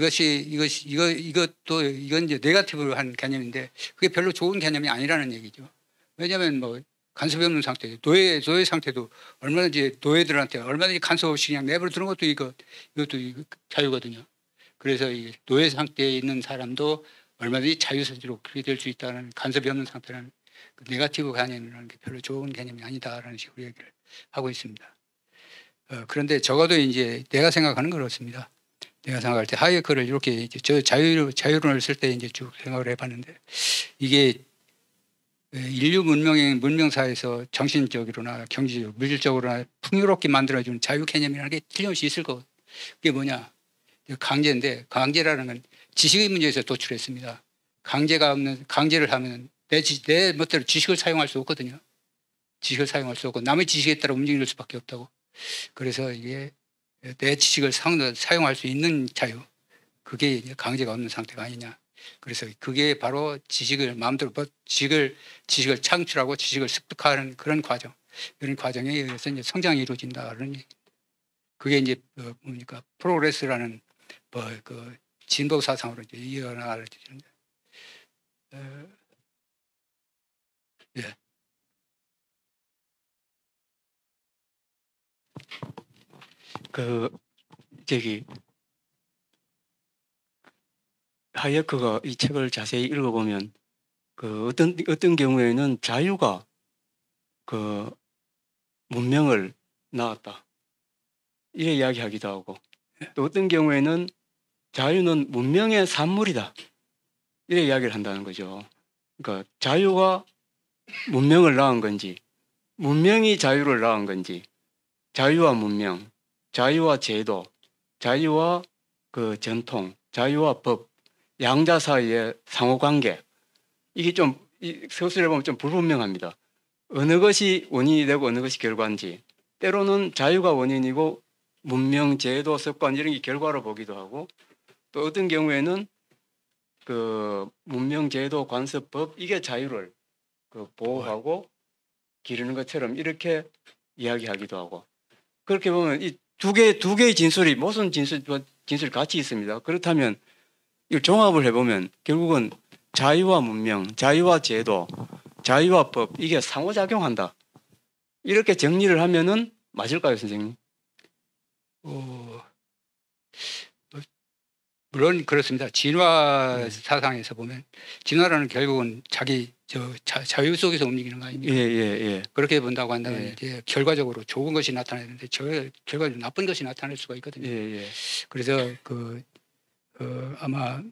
네거티브한 개념인데 그게 별로 좋은 개념이 아니라는 얘기죠. 왜냐하면 뭐 간섭이 없는 상태, 노예 상태도 얼마든지 노예들한테 얼마든지 간섭 없이 그냥 내버려 두는 것도 이것도 자유거든요. 그래서 이 노예 상태에 있는 사람도 얼마든지 자유스럽게 그렇게 될 수 있다는 간섭이 없는 상태라는 그 네거티브 개념이라는 게 별로 좋은 개념이 아니다라는 식으로 얘기를 하고 있습니다. 그런데 적어도 이제 내가 생각하는 건 그렇습니다. 내가 생각할 때 하이에크를 이렇게 이제 저 자유론을 쓸 때 이제 쭉 생각을 해봤는데 이게 인류 문명사에서 정신적으로나 경제적으로 물질적으로나 풍요롭게 만들어주는 자유 개념이라는 게 틀림없이 있을 거고 그게 뭐냐 강제인데 강제라는 건 지식의 문제에서 도출했습니다. 강제를 하면 내 멋대로 지식을 사용할 수 없거든요. 지식을 사용할 수 없고 남의 지식에 따라 움직일 수밖에 없다고. 그래서 이게 내 지식을 사용할 수 있는 자유 그게 이제 강제가 없는 상태가 아니냐. 그래서 그게 바로 지식을 마음대로 지식을 창출하고 지식을 습득하는 그런 과정. 이런 과정에 의해서 이제 성장이 이루어진다. 그런 얘기. 그게 이제 뭡니까 프로그레스라는 그 진보 사상으로 이제 이어나가지는데. 예. 하이에크가 이 책을 자세히 읽어보면 어떤 경우에는 자유가 그 문명을 낳았다 이래 이야기하기도 하고 또 어떤 경우에는 자유는 문명의 산물이다 이래 이야기를 한다는 거죠. 그러니까 자유가 문명을 낳은 건지 문명이 자유를 낳은 건지 자유와 문명, 자유와 제도, 자유와 그 전통, 자유와 법, 양자 사이의 상호관계 이게 좀 서술해 보면 좀 불분명합니다. 어느 것이 원인이 되고 어느 것이 결과인지 때로는 자유가 원인이고 문명, 제도, 습관 이런 게 결과로 보기도 하고 또 어떤 경우에는 그 문명, 제도, 관습, 법 이게 자유를 그 보호하고 기르는 것처럼 이렇게 이야기하기도 하고 그렇게 보면 이 두 개의 진술이 모든 진술이 같이 있습니다. 그렇다면 이걸 종합을 해보면 결국은 자유와 문명, 자유와 제도, 자유와 법 이게 상호작용한다. 이렇게 정리를 하면은 맞을까요, 선생님? 물론 그렇습니다. 진화 사상에서 보면 진화라는 결국은 자기 자유 속에서 움직이는 거 아닙니까? 예. 그렇게 본다고 한다면 예. 이제 결과적으로 좋은 것이 나타나는데 결과적으로 나쁜 것이 나타날 수가 있거든요. 예. 그래서 아마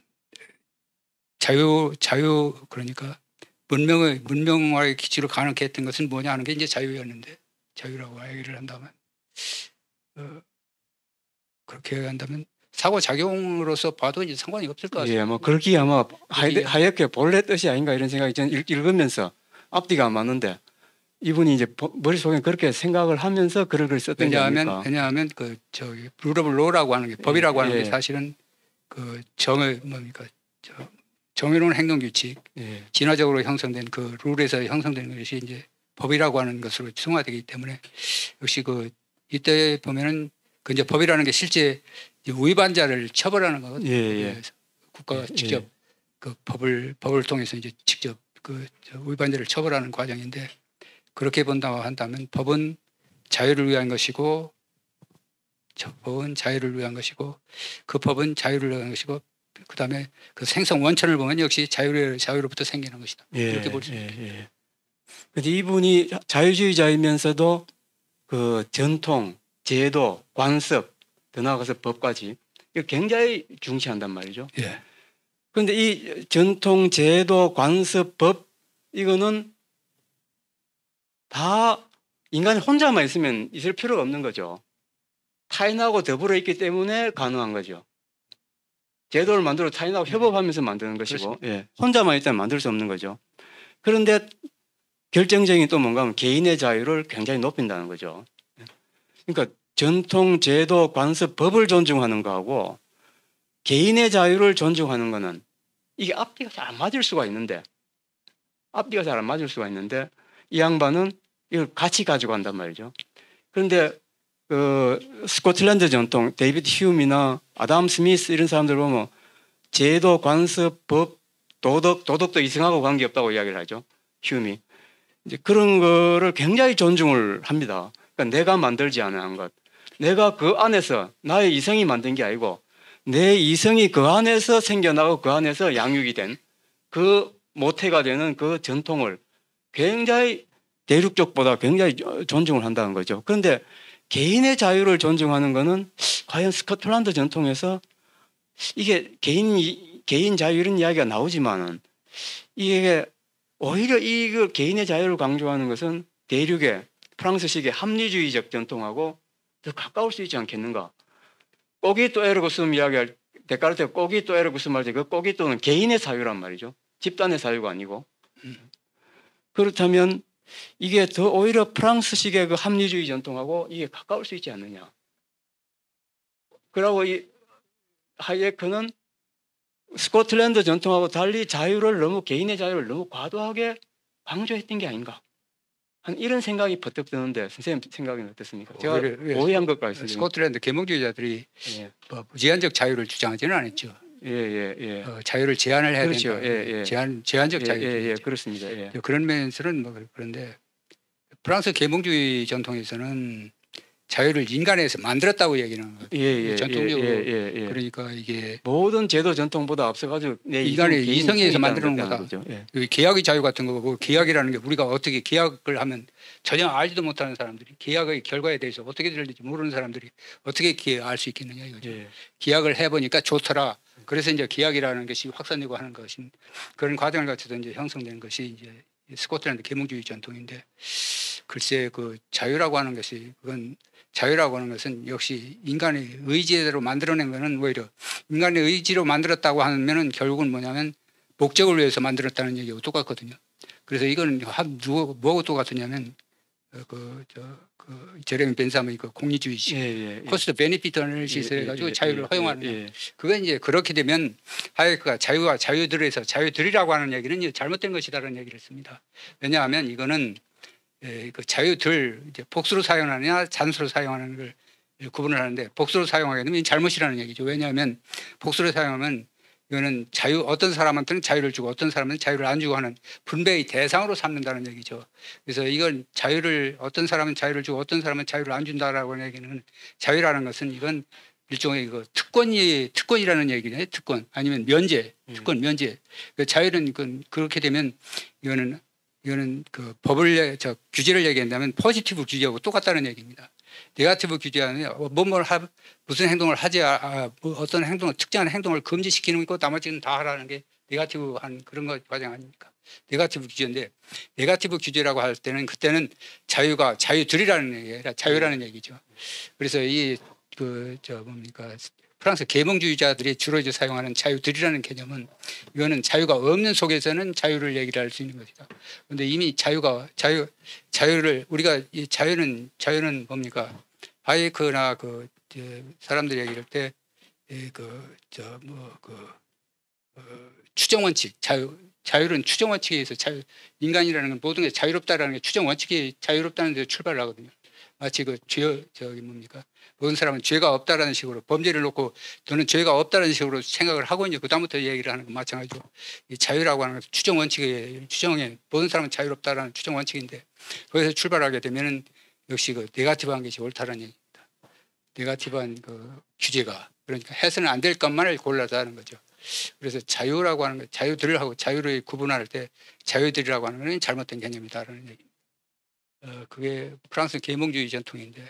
자유 그러니까 문명화의 기치로 가능케 했던 것은 뭐냐 하는 게 이제 자유였는데 자유라고 얘기를 한다면 그렇게 한다면 사고 작용으로서 봐도 이제 상관이 없을 것 같습니다. 예, 뭐 그렇게 아마 하이에크의 본래 뜻이 아닌가 이런 생각이 저는 읽으면서 앞뒤가 안 맞는데 이분이 이제 머릿속에 그렇게 생각을 하면서 글을 썼던 게 아닐까. 왜냐하면 룰 오브 로라고 하는 게 법이라고 하는 게 사실은 정의로운 행동 규칙, 진화적으로 형성된 그 룰에서 형성된 것이 이제 법이라고 하는 것으로 승화되기 때문에 역시 이때 보면은 그 이제 법이라는 게 실제 위반자를 처벌하는 거거든요. 국가가 직접 그 법을 통해서 이제 직접 위반자를 처벌하는 과정인데 그렇게 본다고 한다면 법은 자유를 위한 것이고 그 법은 자유를 위한 것이고 그다음에 그 생성 원천을 보면 역시 자유로부터 생기는 것이다. 이렇게 볼 수 있습니다. 근데 이분이 자유주의자이면서도 그 전통, 제도, 관습 더 나아가서 법까지 이거 굉장히 중시한단 말이죠. 그런데 이 전통, 제도, 관습, 법 이거는 다 인간이 혼자만 있으면 있을 필요가 없는 거죠. 타인하고 더불어 있기 때문에 가능한 거죠. 제도를 만들어 타인하고 협업하면서 만드는 것이고 혼자만 있다면 만들 수 없는 거죠. 그런데 결정적인 또 뭔가 하면 개인의 자유를 굉장히 높인다는 거죠. 그러니까 전통, 제도, 관습, 법을 존중하는 거하고 개인의 자유를 존중하는 거는 이게 앞뒤가 잘 안 맞을 수가 있는데 이 양반은 이걸 같이 가지고 간단 말이죠. 그런데 스코틀랜드 전통 데이비드 휴미나 아담 스미스 이런 사람들 보면 제도, 관습, 법, 도덕도 이승하고 관계없다고 이야기를 하죠. 휴미. 이제 그런 거를 굉장히 존중을 합니다. 그러니까 내가 만들지 않은 것. 내가 그 안에서 나의 이성이 만든 게 아니고 내 이성이 그 안에서 생겨나고 그 안에서 양육이 된 그 모태가 되는 그 전통을 굉장히 대륙적보다 굉장히 존중을 한다는 거죠. 그런데 개인의 자유를 존중하는 것은 과연 스코틀랜드 전통에서 이게 개인 자유 이런 이야기가 나오지만은 이게 오히려 이 개인의 자유를 강조하는 것은 대륙의 프랑스식의 합리주의적 전통하고 더 가까울 수 있지 않겠는가? 꼬기또 에르고숨 이야기할 데카르트가 꼬기또 에르고숨 할 때 그 꼬기또는 개인의 자유란 말이죠. 집단의 자유가 아니고. 그렇다면 이게 더 오히려 프랑스식의 그 합리주의 전통하고 이게 가까울 수 있지 않느냐. 그러고 이 하이에크는 스코틀랜드 전통하고 달리 개인의 자유를 너무 과도하게 강조했던 게 아닌가. 한 이런 생각이 버뜩 드는데 선생님 생각은 어떻습니까? 제가 오해한 것과 있습니다. 스코틀랜드 계몽주의자들이 예. 뭐 무제한적 자유를 주장하지는 않았죠. 예. 자유를 제한을 해야 그렇죠. 된다. 제한적 자유. 그렇습니다. 예. 그런 면에서는 뭐 그런데 프랑스 계몽주의 전통에서는 자유를 인간에서 만들었다고 얘기하는 거예요. 전통적으로 그러니까 이게 모든 제도 전통보다 앞서가지고 인간의 이성에서 만드는 거다. 거죠. 예. 계약의 자유 같은 거고 계약이라는 게 우리가 어떻게 계약을 하면 전혀 알지도 못하는 사람들이 계약의 결과에 대해서 어떻게 될지 모르는 사람들이 어떻게 알 수 있겠느냐 이거죠. 예. 계약을 해보니까 좋더라. 그래서 이제 계약이라는 것이 확산되고 하는 것인 그런 과정을 거쳐서 이제 형성되는 것이 이제 스코틀랜드 계몽주의 전통인데 글쎄 그 자유라고 하는 것이 그건 자유라고 하는 것은 역시 인간의 의지대로 만들어낸 것은 오히려 인간의 의지로 만들었다고 하면은 결국은 뭐냐면 목적을 위해서 만들었다는 얘기하고 똑같거든요. 그래서 이거는 뭐하고 똑같으냐면 제레미 벤삼의 그 공리주의식 코스트 베네피트 어널리시스를 해가지고 자유를 허용하는 그건 이제 그렇게 되면 하이에크가 자유와 자유들에서 자유들이라고 하는 얘기는 잘못된 것이다라는 얘기를 했습니다. 왜냐하면 이거는 그 자유들 이제 복수로 사용하느냐 잔수로 사용하는 걸 구분을 하는데 복수로 사용하게 되면 잘못이라는 얘기죠. 왜냐하면 복수로 사용하면 이거는 어떤 사람한테는 자유를 주고 어떤 사람은 자유를 안 주고 하는 분배의 대상으로 삼는다는 얘기죠. 그래서 이건 어떤 사람은 자유를 주고 어떤 사람은 자유를 안 준다라고 하는 얘기는 자유라는 것은 이건 일종의 그 특권이라는 얘기네. 특권 아니면 면제, 특권 면제. 그 자유는 그렇게 되면 이거는 그 규제를 얘기한다면 포지티브 규제하고 똑같다는 얘기입니다. 네거티브 규제하는 무슨 행동을 하지 어떤 행동을 특정한 행동을 금지시키는 거 나머지는 다 하라는 게 네거티브한 그런 거 과정 아닙니까? 네거티브 규제인데 네거티브 규제라고 할 때는 그때는 자유들이라는 얘기가 아니라 자유라는 얘기죠. 그래서 프랑스 계몽주의자들이 주로 이제 사용하는 자유들이라는 개념은 이거는 자유가 없는 속에서는 자유를 얘기를 할 수 있는 것이다. 그런데 이미 자유를 우리가 이 자유는 뭡니까? 하이에크나 사람들이 얘기할 때 추정 원칙 자유는 추정 원칙에 의해서 인간이라는 건 모든 게 자유롭다라는 게 추정 원칙이 자유롭다는 데 출발을 하거든요. 마치 모든 사람은 죄가 없다라는 식으로 범죄를 놓고 너는 죄가 없다는 식으로 생각을 하고 이제 그다음부터 얘기를 하는 건 마찬가지로 이 자유라고 하는 것은 추정에 모든 사람은 자유롭다라는 추정 원칙인데 거기서 출발하게 되면은 역시 네거티브한 것이 옳다는 얘기입니다. 네거티브한 규제가 그러니까 해서는 안 될 것만을 골라다는 거죠. 그래서 자유라고 하는 것, 자유들하고 자유를 구분할 때 자유들이라고 하는 것은 잘못된 개념이다라는 얘기입니다. 그게 프랑스 계몽주의 전통인데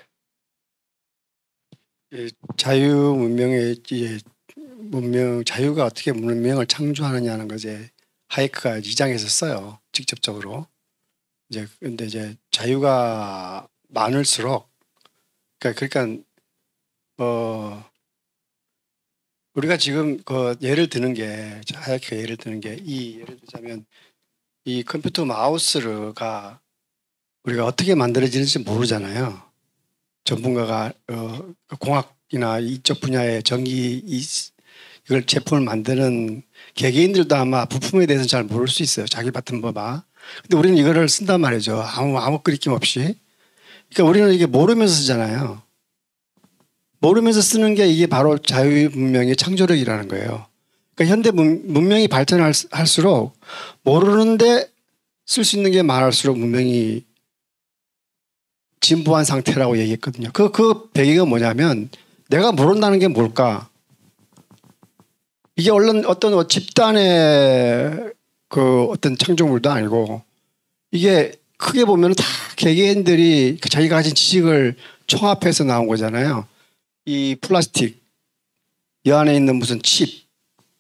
자유 문명의 자유가 어떻게 문명을 창조하느냐는 것에 하이크가 이장에서 써요. 직접적으로. 근데 자유가 많을수록 그러니까 우리가 지금 예를 드는 게 하이크가 예를 드는 게 예를 들자면 이 컴퓨터 마우스가 우리가 어떻게 만들어지는지 모르잖아요. 전문가가 공학이나 이쪽 분야의 이걸 제품을 만드는 개개인들도 아마 부품에 대해서 잘 모를 수 있어요. 자기 맡은 법아. 근데 우리는 이거를 쓴단 말이죠. 아무 끄리낌 없이. 그러니까 우리는 이게 모르면서 쓰잖아요. 모르면서 쓰는 게 이게 바로 자유 문명의 창조력이라는 거예요. 그러니까 현대 문명이 발전할수록 모르는데 쓸 수 있는 게 많을수록 문명이 진보한 상태라고 얘기했거든요. 그 배경은 뭐냐면 내가 모른다는 게 뭘까? 이게 어떤 집단의 어떤 창조물도 아니고 이게 크게 보면 다 개개인들이 자기가 가진 지식을 총합해서 나온 거잖아요. 이 플라스틱 이 안에 있는 무슨 칩,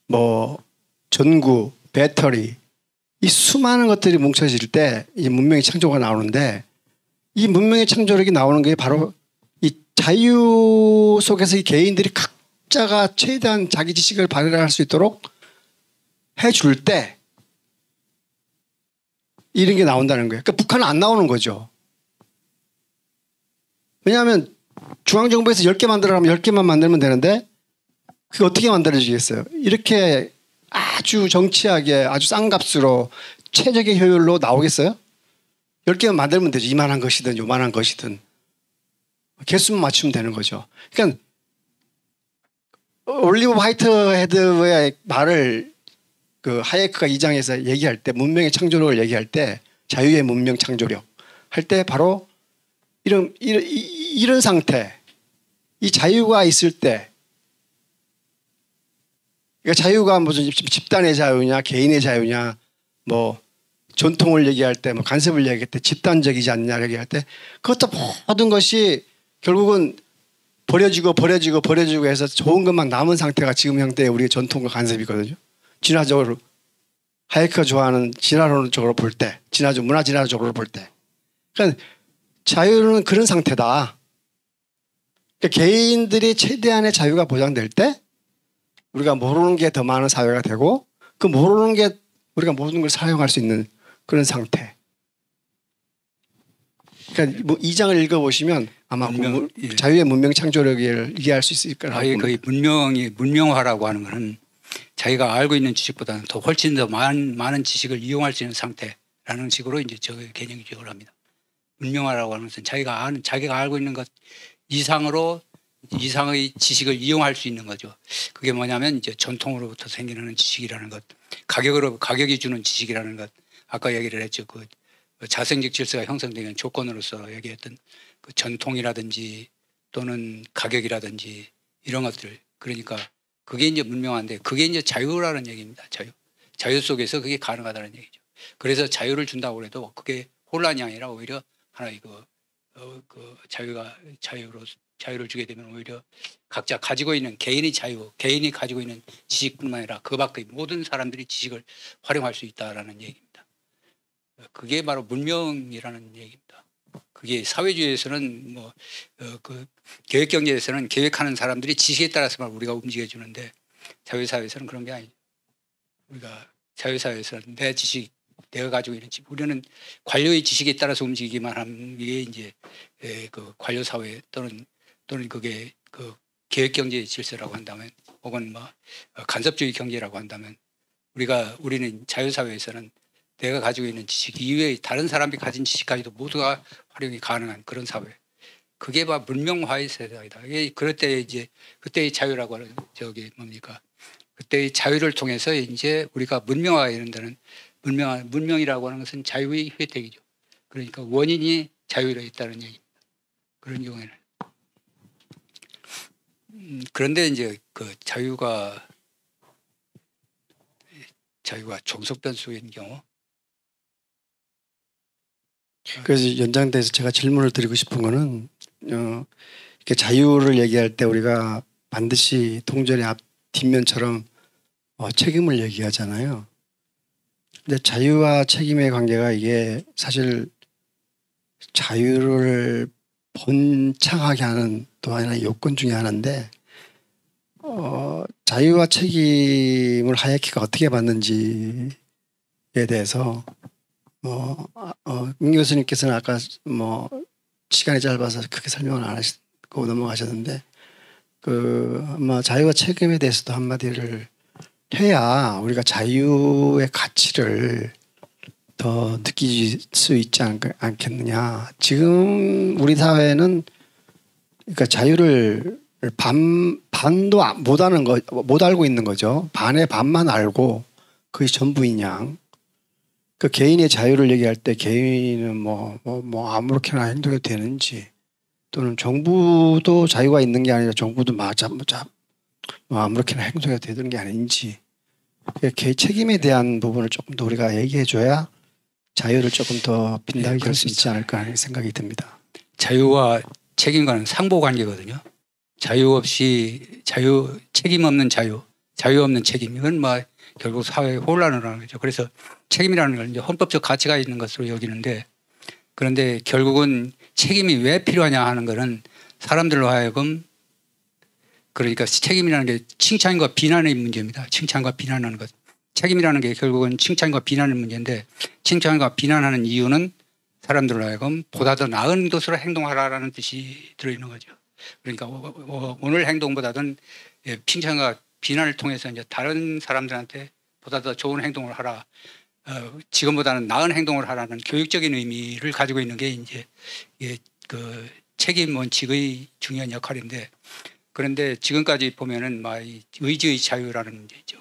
뭐 전구, 배터리 이 수많은 것들이 뭉쳐질 때 이 문명의 창조가 나오는데 이 문명의 창조력이 나오는 게 바로 이 자유 속에서 이 개인들이 각자가 최대한 자기 지식을 발휘할 수 있도록 해줄 때 이런 게 나온다는 거예요. 그러니까 북한은 안 나오는 거죠. 왜냐하면 중앙정부에서 10개 만들어라면 10개만 만들면 되는데 그게 어떻게 만들어지겠어요? 이렇게 아주 정치하게 아주 싼 값으로 최적의 효율로 나오겠어요? 10개만 만들면 되죠. 이만한 것이든 요만한 것이든 개수만 맞추면 되는 거죠. 그러니까 올리브 화이트헤드의 말을 그 하예크가 2장에서 얘기할 때 문명의 창조력을 얘기할 때 자유의 문명 창조력 할 때 바로 이런 상태 이 자유가 있을 때 그러니까 자유가 무슨 집단의 자유냐 개인의 자유냐 뭐 전통을 얘기할 때 뭐 간섭을 얘기할 때 집단적이지 않냐 얘기할 때 그것도 모든 것이 결국은 버려지고 해서 좋은 것만 남은 상태가 지금 형태의 우리의 전통과 간섭이거든요. 진화적으로 하이크가 좋아하는 진화론적으로 볼 때 문화 진화적으로 볼 때 그러니까 자유는 그런 상태다. 그러니까 개인들이 최대한의 자유가 보장될 때 우리가 모르는 게 더 많은 사회가 되고 그 모르는 게 우리가 모든 걸 사용할 수 있는 그런 상태. 그러니까 뭐 2장을 읽어보시면 아마 자유의 문명 창조력을 이해할 수 있을 거라고 봅니다. 거의 문명화라고 하는 것은 자기가 알고 있는 지식보다는 더 훨씬 더 많은 지식을 이용할 수 있는 상태라는 식으로 이제 저 개념이 기억을 합니다. 문명화라고 하는 것은 자기가 알고 있는 것 이상의 지식을 이용할 수 있는 거죠. 그게 뭐냐면 이제 전통으로부터 생기는 지식이라는 것, 가격이 주는 지식이라는 것, 아까 얘기를 했죠. 그 자생적 질서가 형성되는 조건으로서 얘기했던 그 전통이라든지 또는 가격이라든지 이런 것들. 그러니까 그게 이제 문명화인데 그게 이제 자유라는 얘기입니다. 자유 속에서 그게 가능하다는 얘기죠. 그래서 자유를 준다고 해도 그게 혼란이 아니라 오히려 하나의 자유를 주게 되면 오히려 각자 가지고 있는 개인이 가지고 있는 지식뿐만 아니라 그 밖의 모든 사람들이 지식을 활용할 수 있다라는 얘기입니다. 그게 바로 문명이라는 얘기입니다. 그게 사회주의에서는 그 계획경제에서는 계획하는 사람들이 지식에 따라서만 우리가 움직여 주는데 자유사회에서는 그런 게 아니죠. 우리가 자유사회에서는 내가 가지고 있는 우리는 관료의 지식에 따라서 움직이기만 하는 게 이제 그 관료사회 또는 그게 그 계획경제의 질서라고 한다면 혹은 뭐 간섭주의 경제라고 한다면 우리는 자유사회에서는 내가 가지고 있는 지식 이외에 다른 사람이 가진 지식까지도 모두가 활용이 가능한 그런 사회. 그게 바로 문명화의 세상이다. 그럴 때 이제 그때의 자유라고 하는 그때의 자유를 통해서 이제 우리가 문명화가 이른다는 문명이라고 하는 것은 자유의 혜택이죠. 그러니까 원인이 자유로 있다는 얘기입니다. 그런 경우에는. 그런데 이제 그 자유가 종속변수인 경우. 그래서 연장돼서 제가 질문을 드리고 싶은 거는 이렇게 자유를 얘기할 때 우리가 반드시 동전의 뒷면처럼 책임을 얘기하잖아요. 근데 자유와 책임의 관계가 이게 사실 자유를 번창하게 하는 또 하나의 요건 중에 하나인데 자유와 책임을 하예키가 어떻게 받는지에 대해서 임 교수님께서는 아까 시간이 짧아서 크게 설명을 안 하시고 넘어가셨는데 아마 자유와 책임에 대해서도 한마디를 해야 우리가 자유의 가치를 더 느낄 수 있지 않겠느냐. 지금 우리 사회는 그러니까 자유를 반도 못 알고 있는 거죠. 반의 반만 알고 그게 전부인 양. 그 개인의 자유를 얘기할 때 개인은 아무렇게나 행동해도 되는지 또는 정부도 자유가 있는 게 아니라 정부도 아무렇게나 행동해도 되는 게 아닌지 개 책임에 대한 부분을 조금 더 우리가 얘기해줘야 자유를 조금 더 빛나게 할 수 있지 않을까 하는 생각이 듭니다. 자유와 책임과는 상보관계거든요. 자유 없이 책임 없는 자유 없는 책임 이건 뭐 결국 사회의 혼란을 하는 거죠. 그래서 책임이라는 걸 이제 헌법적 가치가 있는 것으로 여기는데 그런데 결국은 책임이 왜 필요하냐 하는 것은 사람들로 하여금 그러니까 책임이라는 게 칭찬과 비난의 문제입니다. 칭찬과 비난하는 것. 책임이라는 게 결국은 칭찬과 비난의 문제인데 칭찬과 비난하는 이유는 사람들로 하여금 보다 더 나은 것으로 행동하라라는 뜻이 들어있는 거죠. 그러니까 오늘 행동보다는 칭찬과 비난을 통해서 이제 다른 사람들한테 보다 더 좋은 행동을 하라. 지금보다는 나은 행동을 하라는 교육적인 의미를 가지고 있는 게 이제 그 책임 원칙의 중요한 역할인데 그런데 지금까지 보면은 막 의지의 자유라는 문제 있죠.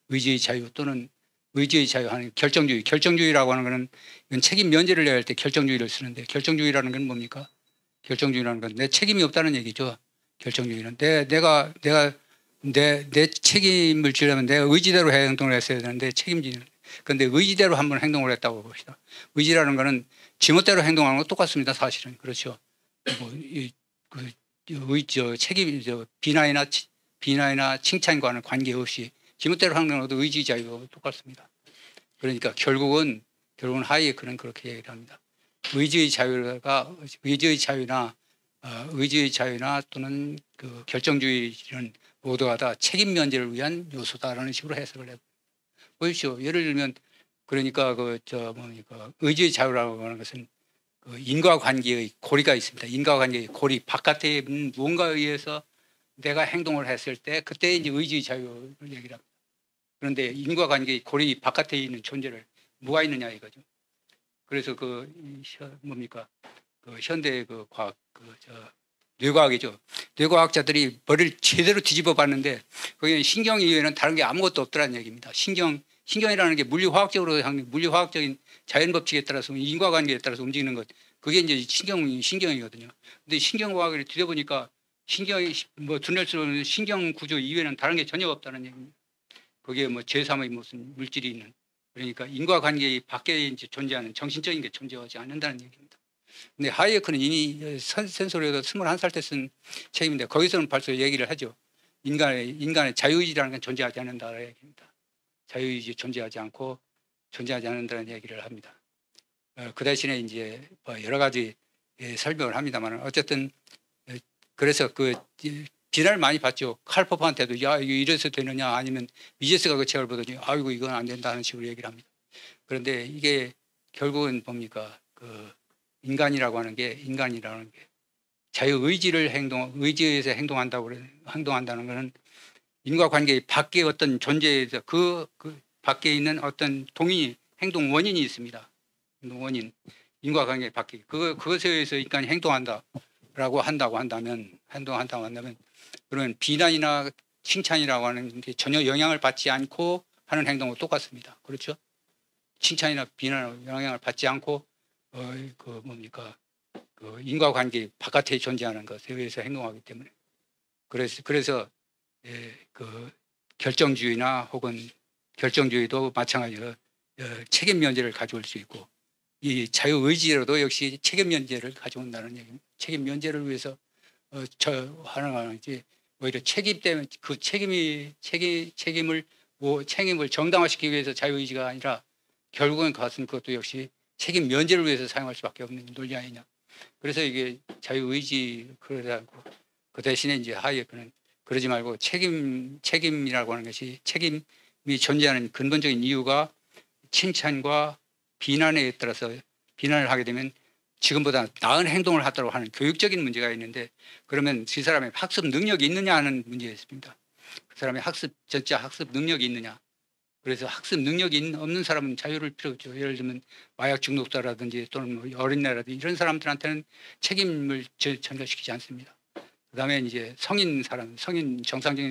의지의 자유 또는 의지의 자유 하는 결정주의라고 하는 거는 이건 책임 면제를 내야 할 때 결정주의를 쓰는데 결정주의라는 건 뭡니까? 결정주의라는 건 내 책임이 없다는 얘기죠. 결정주의는 내 책임을 지려면 내가 의지대로 행동을 했어야 되는데 책임지는. 그런데 의지대로 한번 행동을 했다고 봅시다. 의지라는 거는 지멋대로 행동하는 거 똑같습니다. 사실은 그렇죠. 비난이나 칭찬과는 관계없이 지멋대로 하는 것도 의지 자유가 똑같습니다. 그러니까 결국은 하이에크는 그렇게 얘기를 합니다. 의지의 자유나 또는 그 결정주의는 모두가 다 책임 면제를 위한 요소다라는 식으로 해석을 해요. 보십시오. 예를 들면 그러니까 의지의 자유라고 하는 것은 그 인과관계의 고리가 있습니다. 인과관계의 고리 바깥에 있는 무언가에 의해서 내가 행동을 했을 때 그때 이제 의지의 자유를 얘기를 합니다. 그런데 인과관계의 고리 바깥에 있는 존재를 뭐가 있느냐 이거죠. 그래서 현대 과학 뇌과학이죠. 뇌과학자들이 머리를 제대로 뒤집어 봤는데 거기는 신경 이외에는 다른 게 아무것도 없더라는 얘기입니다. 신경이라는 게 물리화학적인 자연 법칙에 따라서 인과관계에 따라서 움직이는 것. 그게 이제 신경이거든요. 근데 신경과학을 뒤져보니까 신경이 두뇌를 쓰는 신경 구조 이외에는 다른 게 전혀 없다는 얘기입니다. 거기에 제3의 무슨 물질이 있는 그러니까 인과관계 밖에 이제 존재하는 정신적인 게 존재하지 않는다는 얘기입니다. 근데 하이에크는 이미 센소리에서 21살 때 쓴 책임인데 거기서는 벌써 얘기를 하죠. 인간의 자유의지라는 건 존재하지 않는다는 얘기입니다. 자유의지 존재하지 않는다는 얘기를 합니다. 그 대신에 이제 여러 가지 설명을 합니다만 어쨌든 그래서 비난을 많이 받죠. 칼 포퍼한테도 야 이거 이래서 되느냐 아니면 미제스가 그 책을 보더니 아이고 이건 안 된다는 식으로 얘기를 합니다. 그런데 이게 결국은 뭡니까 인간이라는 게 의지에서 행동한다는 것은 인과관계 밖에 어떤 존재에서 그 밖에 있는 어떤 행동 원인이 있습니다. 행동 원인, 인과관계 밖에 그것에 의해서 인간이 행동한다고 한다면 그러면 비난이나 칭찬이라고 하는 게 전혀 영향을 받지 않고 하는 행동과 똑같습니다. 그렇죠? 칭찬이나 비난에 영향을 받지 않고 인과관계 바깥에 존재하는 것에 의해서 행동하기 때문에 그래서 결정주의나 혹은 결정주의도 마찬가지로 책임 면제를 가져올 수 있고 이 자유의지로도 역시 책임 면제를 가져온다는 얘기입니다. 책임 면제를 위해서 하는 거지 오히려 책임 때문에 그 책임을 정당화시키기 위해서 자유의지가 아니라 결국은 그것도 역시 책임 면제를 위해서 사용할 수밖에 없는 논리 아니냐. 그래서 이게 자유의지 그러고 그 대신에 이제 하이에크는 그러지 말고 책임이라고 하는 것이 책임이 존재하는 근본적인 이유가 칭찬과 비난에 따라서 비난을 하게 되면 지금보다 나은 행동을 하도록 하는 교육적인 문제가 있는데 그러면 그 사람의 학습 능력이 있느냐 하는 문제가 있습니다. 그 사람의 진짜 학습 능력이 있느냐. 그래서 학습 능력이 없는 사람은 자유를 필요 없죠. 예를 들면 마약 중독자라든지 또는 어린애라든지 이런 사람들한테는 책임을 전달시키지 않습니다. 그다음에 이제 정상적인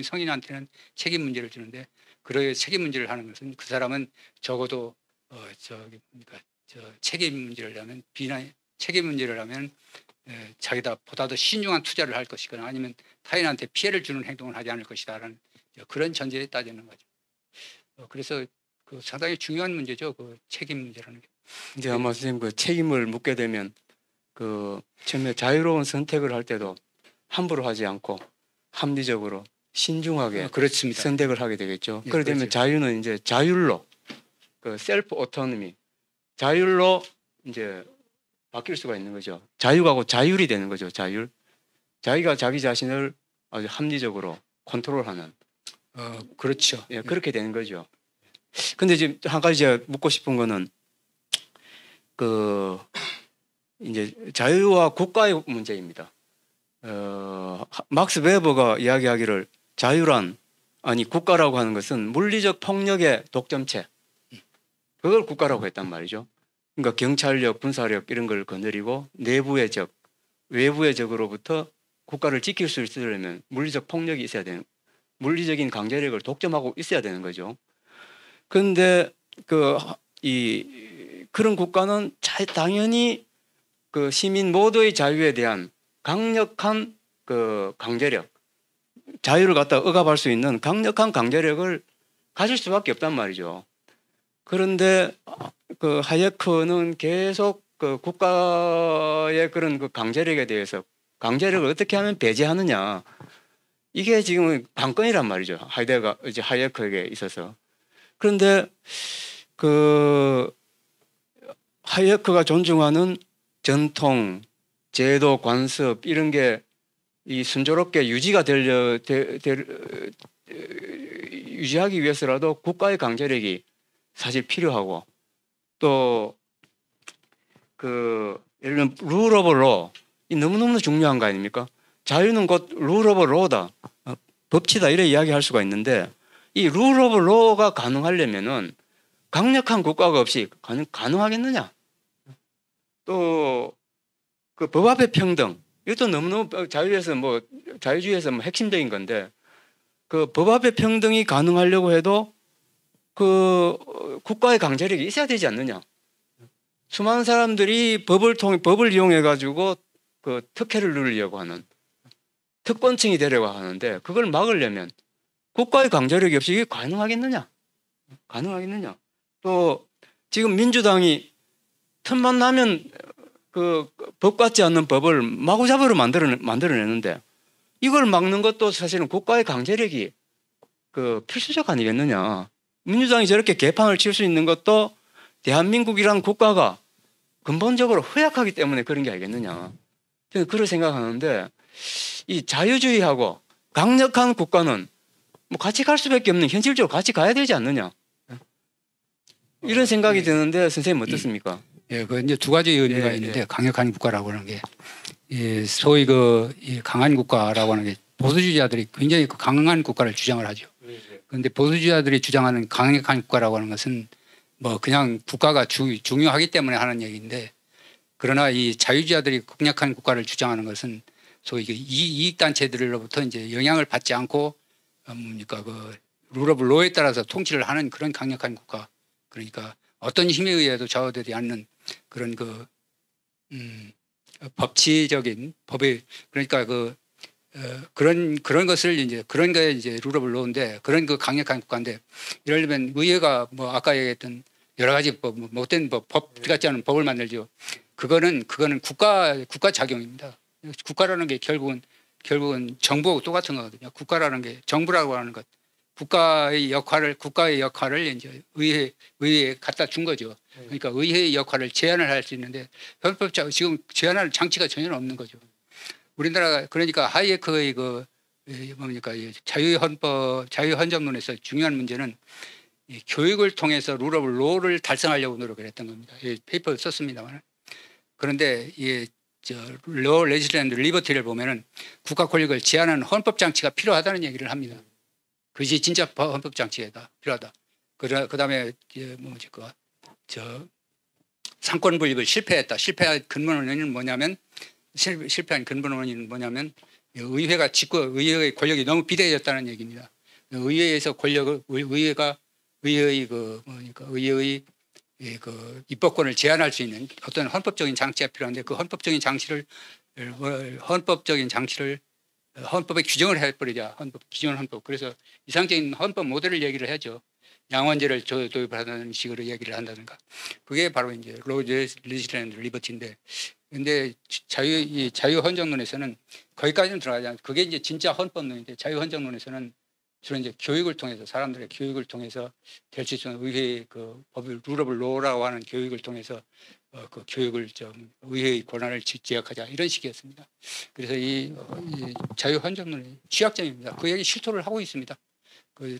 성인한테는 책임 문제를 주는데 그런 책임 문제를 하는 것은 그 사람은 적어도 책임 문제를 하면 자기다 보다 더 신중한 투자를 할 것이거나 아니면 타인한테 피해를 주는 행동을 하지 않을 것이다라는 그런 전제에 따지는 거죠. 그래서 상당히 중요한 문제죠. 책임 문제라는 게. 이제 아마 선생님 책임을 묻게 되면 처음에 자유로운 선택을 할 때도 함부로 하지 않고 합리적으로 신중하게 그렇습니다. 선택을 하게 되겠죠. 예, 그렇게 되면 그렇죠. 자유는 이제 자율로 그 셀프 오토노미 자율로 이제 바뀔 수가 있는 거죠. 자유하고 자율이 되는 거죠. 자기가 자기 자신을 아주 합리적으로 컨트롤하는 그렇죠. 예, 그렇게 되는 거죠. 근데 지금 한 가지 제가 묻고 싶은 거는 그 이제 자유와 국가의 문제입니다. 막스 베버가 이야기하기를 자유란 아니 국가라고 하는 것은 물리적 폭력의 독점체 그걸 국가라고 했단 말이죠. 그러니까 경찰력, 군사력 이런 걸 거느리고 내부의 적, 외부의 적으로부터 국가를 지킬 수 있으려면 물리적 폭력이 있어야 되는 물리적인 강제력을 독점하고 있어야 되는 거죠. 그런데 그런 국가는 당연히 그 시민 모두의 자유에 대한 강력한 그 강제력, 자유를 갖다 억압할 수 있는 강력한 강제력을 가질 수밖에 없단 말이죠. 그런데 그 하예크는 계속 그 국가의 그런 그 강제력에 대해서 강제력을 어떻게 하면 배제하느냐 이게 지금 관건이란 말이죠. 이제 하예크에게 있어서. 그런데 그 하예크가 존중하는 전통, 제도, 관습 이런 게 이 순조롭게 유지가 유지하기 위해서라도 국가의 강제력이 사실 필요하고 또 그 예를 들면 룰 오브 로 이 너무너무 중요한 거 아닙니까? 자유는 곧 룰 오브 로다. 법치다 이래 이야기할 수가 있는데 이 룰 오브 로가 가능하려면은 강력한 국가가 없이 가능하겠느냐? 또 그 법 앞의 평등 이것도 너무너무 자유주의에서 핵심적인 건데 그 법 앞의 평등이 가능하려고 해도 그 국가의 강제력이 있어야 되지 않느냐? 수많은 사람들이 법을 이용해 가지고 그 특혜를 누리려고 하는 특권층이 되려고 하는데 그걸 막으려면 국가의 강제력이 없이 이게 가능하겠느냐? 또 지금 민주당이 틈만 나면 그 법 같지 않는 법을 마구잡이로 만들어내는데 이걸 막는 것도 사실은 국가의 강제력이 그 필수적 아니겠느냐? 민주당이 저렇게 개판을 칠 수 있는 것도 대한민국이라는 국가가 근본적으로 허약하기 때문에 그런 게 아니겠느냐? 저는 그렇게 생각하는데 이 자유주의하고 강력한 국가는 뭐 같이 갈 수밖에 없는 현실적으로 같이 가야 되지 않느냐? 이런 생각이 드는데 선생님 어떻습니까? 예, 그 이제 두 가지 의미가 있는데 강력한 국가라고 하는 게 소위 이 강한 국가라고 하는 게 보수주의자들이 굉장히 그 강한 국가를 주장을 하죠. 그런데 보수주의자들이 주장하는 강력한 국가라고 하는 것은 뭐 그냥 국가가 중요하기 때문에 하는 얘기인데 그러나 이 자유주의자들이 강력한 국가를 주장하는 것은 소위 이익단체들로부터 이제 영향을 받지 않고 뭡니까 그 룰 오브 로에 따라서 통치를 하는 그런 강력한 국가 그러니까 어떤 힘에 의해도 좌우되지 않는 그런 법치적인 법의 그러니까 그런 것을 이제 그런 게 이제 룰 오브 로인데 그런 그 강력한 국가인데 이러려면 의회가 뭐 아까 얘기했던 여러 가지 못된 법 같지 않은 법을 만들죠. 그거는 국가 작용입니다. 국가라는 게 결국은 정부하고 똑같은 거거든요. 국가라는 게 정부라고 하는 것. 국가의 역할을 이제 의회에 갖다 준 거죠. 그러니까 의회의 역할을 제한을 할 수 있는데 헌법적 지금 제한할 장치가 전혀 없는 거죠. 우리나라가 그러니까 하이에크의 뭡니까 자유헌정론에서 중요한 문제는 이 교육을 통해서 룰 오브 로를 달성하려고 노력을 했던 겁니다. 이 페이퍼를 썼습니다만 그런데 로 레지슬런드 리버티를 보면은 국가 권력을 제한하는 헌법 장치가 필요하다는 얘기를 합니다. 그것이 진짜 헌법 장치가 필요하다. 그다음에 상권 분립을 실패했다. 실패한 근본 원인은 뭐냐면 의회의 권력이 너무 비대해졌다는 얘기입니다. 의회에서 의회의 입법권을 제한할 수 있는 어떤 헌법적인 장치가 필요한데 그 헌법적인 장치를 헌법에 규정을 해버리자. 헌법. 그래서 이상적인 헌법 모델을 얘기를 하죠. 양원제를 도입하는 식으로 얘기를 한다든가. 그게 바로 이제 로 레지슬런드 리버티인데 근데 이 자유헌정론에서는 거기까지는 들어가지 않아요. 그게 이제 진짜 헌법론인데 자유헌정론에서는 주로 이제 교육을 통해서 사람들의 교육을 통해서 될 수 있는 의회의 그 법을 룰업을 로라고 하는 교육을 통해서 그 교육을 좀 의회의 권한을 제약하자 이런 식이었습니다. 그래서 이 자유헌정론의 취약점입니다. 그 얘기 실토를 하고 있습니다. 그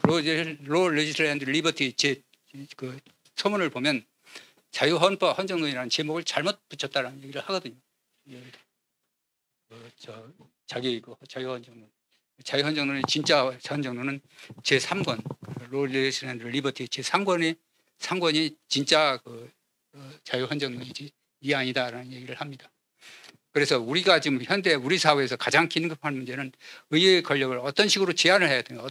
로 레지슬랜드 리버티 그 서문을 보면 자유헌법 헌정론이라는 제목을 잘못 붙였다는 얘기를 하거든요. 자기 그 자유헌정론의 진짜 헌정론은 제3권 로 레지슬랜드 리버티 제3권이 진짜 그 자유헌정론이지 이 아니다라는 얘기를 합니다. 그래서 우리가 지금 현대 우리 사회에서 가장 긴급한 문제는 의회의 권력을 어떤 식으로 제한을 해야 되는가.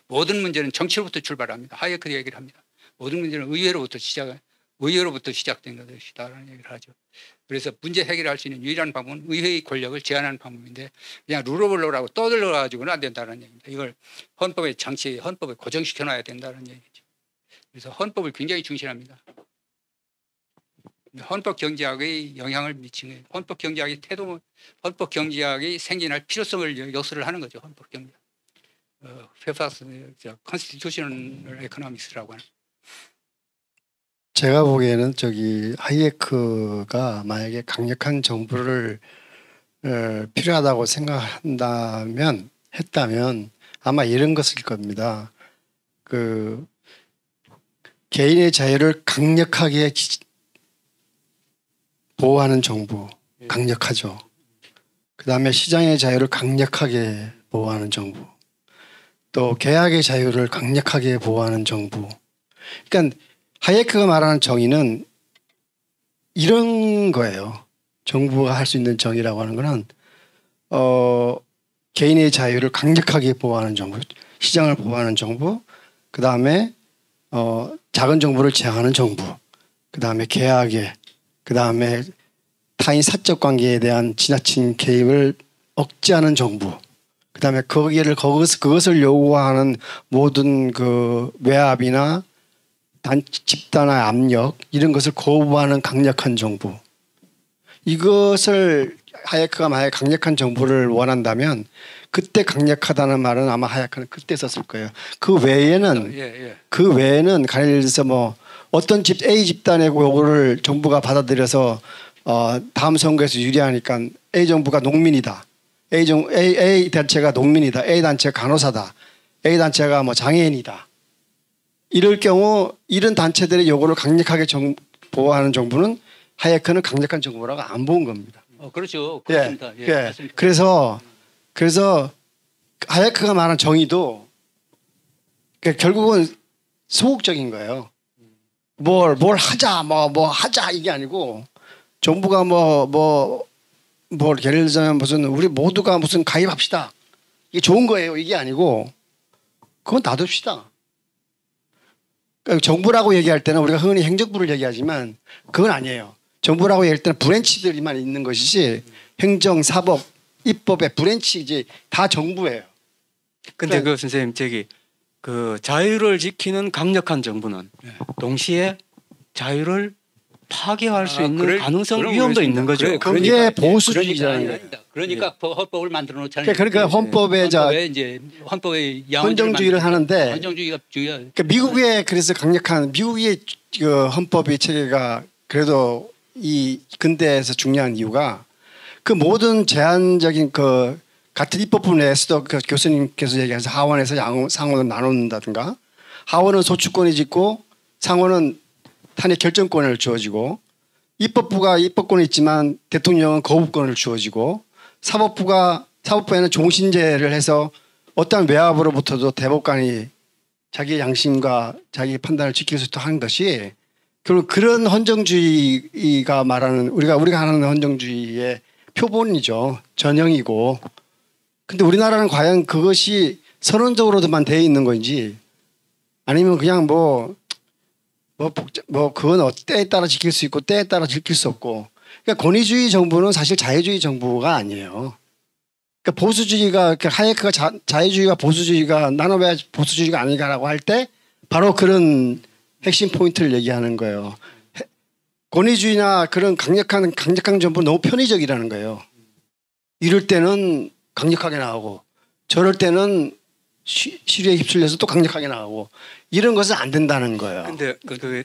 모든 문제는 정치로부터 출발합니다. 하이에크 얘기를 합니다. 모든 문제는 의회로부터 시작된 것이다라는 얘기를 하죠. 그래서 문제 해결할 수 있는 유일한 방법은 의회의 권력을 제한하는 방법인데 그냥 룰오블로라고 떠들러 가지고는 안 된다는 얘기입니다. 이걸 헌법에 고정시켜놔야 된다는 얘기죠. 그래서 헌법을 굉장히 중시합니다. 헌법 경제학의 영향을 미치는 헌법 경제학이 생겨날 필요성을 역설을 하는 거죠. 헌법 경제학. 컨스티튜셔널 에코노믹스라고 하는. 제가 보기에는 하이에크가 만약에 강력한 정부를 필요하다고 했다면 아마 이런 것일 겁니다. 그 개인의 자유를 강력하게 보호하는 정부, 강력하죠. 그 다음에 시장의 자유를 강력하게 보호하는 정부, 또 계약의 자유를 강력하게 보호하는 정부. 그러니까 하이에크가 말하는 정의는 이런 거예요. 정부가 할 수 있는 정의라고 하는 거는 개인의 자유를 강력하게 보호하는 정부, 시장을 보호하는 정부, 그 다음에 작은 정부를 제한하는 정부, 그 다음에 계약에, 그 다음에 타인 사적 관계에 대한 지나친 개입을 억제하는 정부, 그 다음에 그것을 요구하는 모든 그 외압이나 집단의 압력 이런 것을 거부하는 강력한 정부. 이것을 하이에크가 만약에 강력한 정부를 원한다면 그때 강력하다는 말은 아마 하이에크는 그때 썼을 거예요. 그 외에는 예를 들어서 뭐 어떤 A 집단의 요구를 정부가 받아들여서 다음 선거에서 유리하니까 A 정부가 농민이다. A 단체가 농민이다. A 단체가 간호사다. A 단체가 뭐 장애인이다. 이럴 경우 이런 단체들의 요구를 강력하게 보호하는 정부는 하이에크는 강력한 정부라고 안 본 겁니다. 그렇죠. 그렇습니다. 맞습니다. 그래서 하이에크가 말한 정의도 결국은 소극적인 거예요. 뭘 하자 뭐 하자 이게 아니고 정부가 뭐 예를 들자면 우리 모두가 무슨 가입합시다. 이게 좋은 거예요. 이게 아니고 그건 놔둡시다. 그러니까 정부라고 얘기할 때는 우리가 흔히 행정부를 얘기하지만 그건 아니에요. 정부라고 얘기할 때는 브랜치들만 있는 것이지 행정, 사법, 입법의 브랜치지 다 정부예요. 근데 그 선생님 그 자유를 지키는 강력한 정부는 동시에 자유를 파괴할 수 있는 가능성 위험도 있는 거죠. 그게 보수주의잖아요. 그러니까 헌법을 만들어 놓잖아요. 그러니까 헌법의 헌정주의를 하는데 헌정주의가 그러니까 미국의 그래서 강력한 미국의 그 헌법의 체계가 그래도 이 근대에서 중요한 이유가 그 모든 제한적인 그 같은 입법부 내에서도 그 교수님께서 얘기해서 하원에서 상원을 나눈다든가 하원은 소추권이 짓고 상원은 탄핵 결정권을 주어지고 입법부가 입법권이 있지만 대통령은 거부권을 주어지고 사법부에는 종신제를 해서 어떠한 외압으로부터도 대법관이 자기 양심과 자기 판단을 지킬 수 있도록 하는 것이 결국 그런 헌정주의가 말하는 우리가 하는 헌정주의의 표본이죠. 전형이고. 근데 우리나라는 과연 그것이 선언적으로만 되어 있는 건지 아니면 그냥 그건 때에 따라 지킬 수 있고 때에 따라 지킬 수 없고. 그러니까 권위주의 정부는 사실 자유주의 정부가 아니에요. 그러니까 보수주의가 하이에크가 자유주의와 보수주의가 나는 왜 보수주의가 아닌가라고 할 때 바로 그런 핵심 포인트를 얘기하는 거예요. 권위주의나 그런 강력한 정부는 너무 편의적이라는 거예요. 이럴 때는 강력하게 나가고 저럴 때는 시류에 휩쓸려서 또 강력하게 나가고 이런 것은 안 된다는 거예요. 근데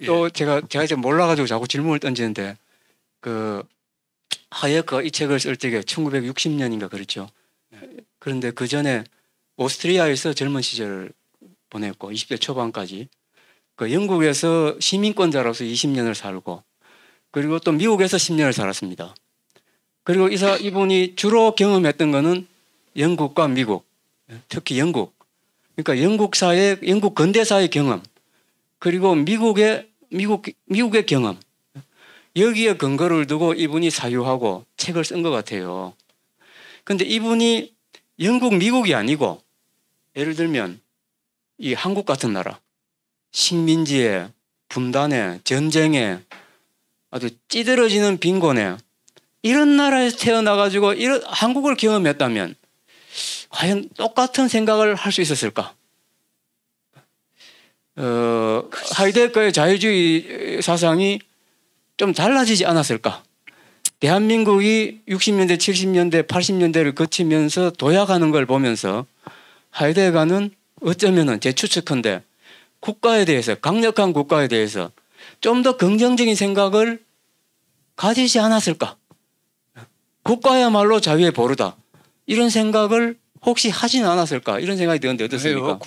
또 제가 이제 몰라가지고 자꾸 질문을 던지는데 그 하예크 이 책을 쓸 때가 1960년인가 그렇죠. 그런데 그 전에 오스트리아에서 젊은 시절을 보냈고 20대 초반까지 그 영국에서 시민권자로서 20년을 살고 그리고 또 미국에서 10년을 살았습니다. 그리고 이분이 주로 경험했던 거는 영국과 미국, 특히 영국. 그러니까 영국 근대사의 경험, 그리고 미국의 경험. 여기에 근거를 두고 이분이 사유하고 책을 쓴 것 같아요. 그런데 이분이 영국, 미국이 아니고 예를 들면 이 한국 같은 나라, 식민지에, 분단에, 전쟁에 아주 찌들어지는 빈곤에 이런 나라에서 태어나가지고 이런 한국을 경험했다면 과연 똑같은 생각을 할 수 있었을까? 하이데거의 자유주의 사상이 좀 달라지지 않았을까? 대한민국이 60년대, 70년대, 80년대를 거치면서 도약하는 걸 보면서 하이데거는 어쩌면은 제 추측컨대 국가에 대해서, 강력한 국가에 대해서 좀 더 긍정적인 생각을 가지지 않았을까? 국가야말로 자유의 보루다. 이런 생각을 혹시 하진 않았을까? 이런 생각이 드는데 어떻습니까?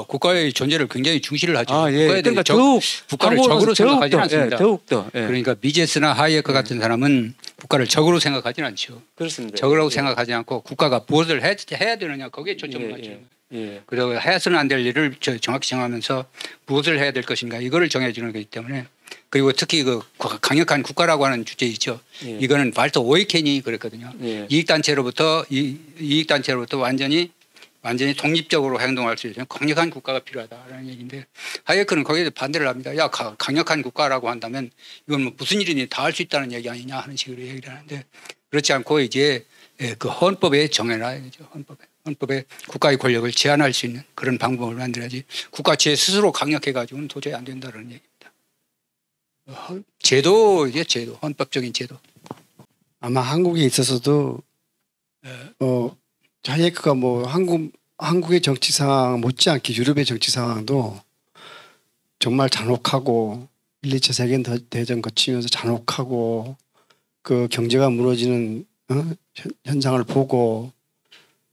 국가의 존재를 굉장히 중시를 하죠. 아, 예. 그러니까 더욱 국가를 적으로 생각하지 않습니다. 예, 더욱더. 예. 그러니까 미제스나 하이에크 같은 사람은 국가를 적으로 생각하지 않죠. 그렇습니다. 적으라고 예. 생각하지 않고 국가가 무엇을 해야 되느냐 거기에 초점을 맞추는 거예요. 예. 그리고 해서는 안 될 일을 정확히 정하면서 무엇을 해야 될 것인가 이거를 정해주는 거기 때문에 그리고 특히 그 강력한 국가라고 하는 주제 있죠. 예. 이거는 발터 오이켄이 그랬거든요. 예. 이익단체로부터 완전히 독립적으로 행동할 수 있는 강력한 국가가 필요하다라는 얘기인데 하이에크는 거기에 반대를 합니다. 야 강력한 국가라고 한다면 이건 뭐 무슨 일이니 다 할 수 있다는 얘기 아니냐 하는 식으로 얘기를 하는데 그렇지 않고 이제 그 헌법에 정해놔야죠. 헌법에 국가의 권력을 제한할 수 있는 그런 방법을 만들어야지 국가 제 스스로 강력해가지고는 도저히 안 된다는 얘기입니다. 제도, 헌법적인 제도. 아마 한국에 있어서도 하이에크가 뭐 한국의 정치 상황 못지않게 유럽의 정치 상황도 정말 잔혹하고 1, 2차 세계대전 거치면서 잔혹하고 그 경제가 무너지는 현상을 보고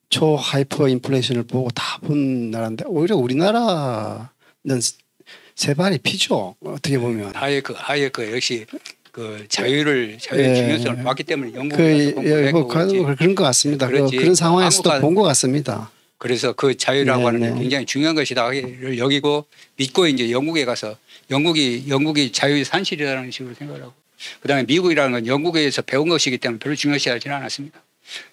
초하이퍼 인플레이션을 보고 다 본 나라인데 오히려 우리나라는 세 발이 피죠. 어떻게 보면. 하이에크 역시 그 자유의 중요성을 봤기 때문에 뭐 그런 것 같습니다. 그런 상황에서도 본 것 같습니다. 그래서 그 자유라고 하는 게 굉장히 중요한 것이다를 여기고 믿고 이제 영국에 가서 영국이 자유의 산실이라는 식으로 생각을 하고 그다음에 미국이라는 건 영국에서 배운 것이기 때문에 별로 중요시하지는 않았습니다.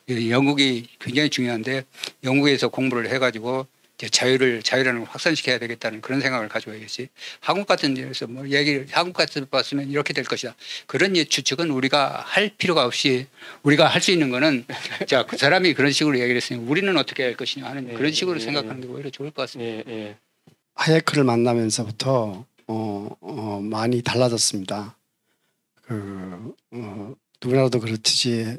영국이 굉장히 중요한데 영국에서 공부를 해가지고 자유라는 걸 확산시켜야 되겠다는 그런 생각을 가져야겠지. 한국 같은 데서 뭐 한국 같은 데 봤으면 이렇게 될 것이다. 그런 추측은 우리가 할 필요가 없이 우리가 할 수 있는 거는 자, 그 사람이 그런 식으로 얘기를 했으니 우리는 어떻게 할 것이냐 하는 그런 식으로 생각하는 게 오히려 좋을 것 같습니다. 하이에크를 만나면서부터 많이 달라졌습니다. 누구나도 그렇듯이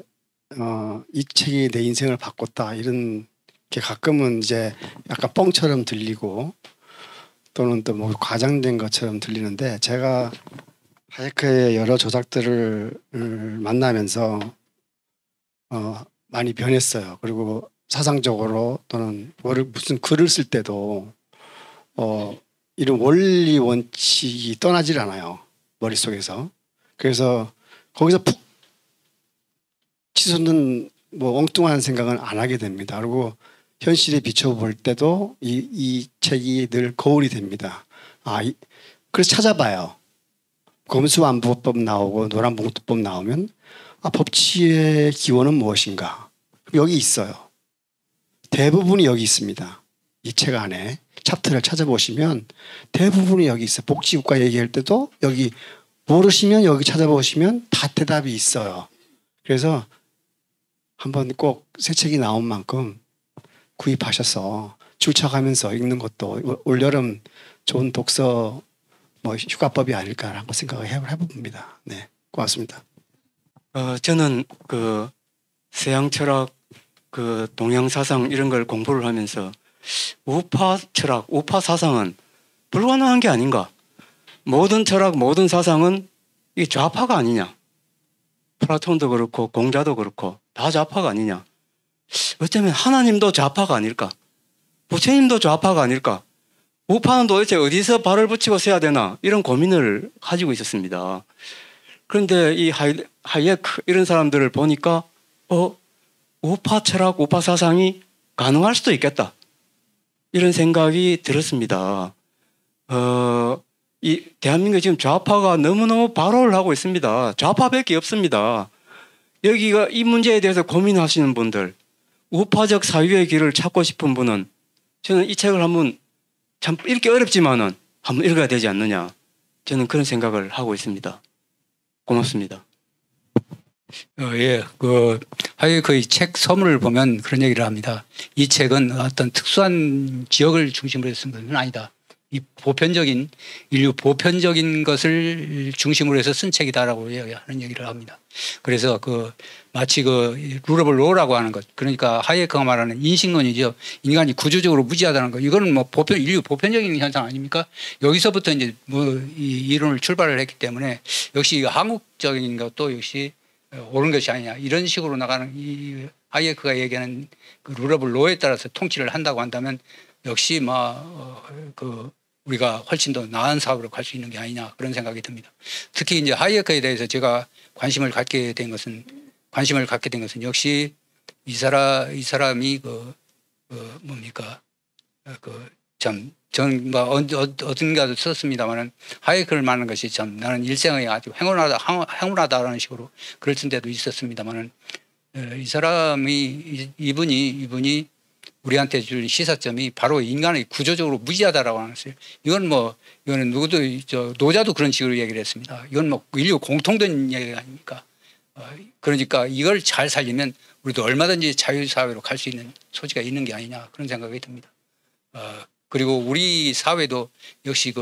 이 책이 내 인생을 바꿨다 이런 게 가끔은 이제 약간 뻥처럼 들리고 또는 또 뭐 과장된 것처럼 들리는데 제가 하이에크의 여러 조작들을 만나면서 많이 변했어요. 그리고 사상적으로 또는 무슨 글을 쓸 때도 이런 원리 원칙이 떠나질 않아요. 머릿속에서. 그래서 거기서 푹 치솟는 뭐 엉뚱한 생각은 안 하게 됩니다. 그리고 현실에 비춰볼 때도 이 책이 늘 거울이 됩니다. 그래서 찾아봐요. 검수완부법 나오고 노란봉투법 나오면 법치의 기원은 무엇인가? 여기 있어요. 대부분이 여기 있습니다. 이 책 안에 챕터를 찾아보시면 대부분이 여기 있어요. 복지국가 얘기할 때도 여기 모르시면 여기 찾아보시면 다 대답이 있어요. 그래서 한번 꼭 새 책이 나온 만큼 구입하셔서 줄쳐가면서 읽는 것도 올여름 좋은 독서 휴가법이 아닐까라고 생각을 해봅니다. 네. 고맙습니다. 저는 그 서양 철학, 그 동양 사상 이런 걸 공부를 하면서 우파 철학, 우파 사상은 불가능한 게 아닌가. 모든 철학, 모든 사상은 이 좌파가 아니냐. 플라톤도 그렇고 공자도 그렇고 다 좌파가 아니냐. 어쩌면 하나님도 좌파가 아닐까. 부처님도 좌파가 아닐까. 우파는 도대체 어디서 발을 붙이고 서야 되나 이런 고민을 가지고 있었습니다. 그런데 이 하이에크 이런 사람들을 보니까 우파 철학, 우파 사상이 가능할 수도 있겠다. 이런 생각이 들었습니다. 이 대한민국에 지금 좌파가 너무너무 발호를 하고 있습니다. 좌파밖에 없습니다. 여기가 이 문제에 대해서 고민하시는 분들, 우파적 사유의 길을 찾고 싶은 분은 저는 이 책을 한번 참 읽기 어렵지만은 한번 읽어야 되지 않느냐. 저는 그런 생각을 하고 있습니다. 고맙습니다. 예, 하이에크의 책 서문을 보면 그런 얘기를 합니다. 이 책은 어떤 특수한 지역을 중심으로 해서 쓴 것은 아니다. 이 보편적인 인류 보편적인 것을 중심으로 해서 쓴 책이다라고 하는 얘기를 합니다. 그래서 마치 룰러블 로라고 하는 것, 그러니까 하이에크가 말하는 인식론이죠. 인간이 구조적으로 무지하다는 것. 이거는 뭐 인류 보편적인 현상 아닙니까? 여기서부터 이제 이 이론을 출발을 했기 때문에 역시 한국적인 것도 역시 옳은 것이 아니냐. 이런 식으로 나가는 이 하이에크가 얘기하는 룰러블 로에 따라서 통치를 한다고 한다면 역시 우리가 훨씬 더 나은 사업으로 갈 수 있는 게 아니냐 그런 생각이 듭니다. 특히 이제 하이에크에 대해서 제가 관심을 갖게 된 것은 역시 이 사람이 저는 어딘가도 썼습니다만은 하이에크를 말하는 것이 참 나는 일생에 아주 행운하다라는 식으로 글을 쓴 데도 있었습니다만은 이 사람이 이분이 우리한테 준 시사점이 바로 인간의 구조적으로 무지하다라고 하는 것이에요. 이거는 누구도 노자도 그런 식으로 얘기를 했습니다. 이건 인류 공통된 얘기 아닙니까? 그러니까 이걸 잘 살리면 우리도 얼마든지 자유사회로 갈 수 있는 소지가 있는 게 아니냐 그런 생각이 듭니다. 그리고 우리 사회도 역시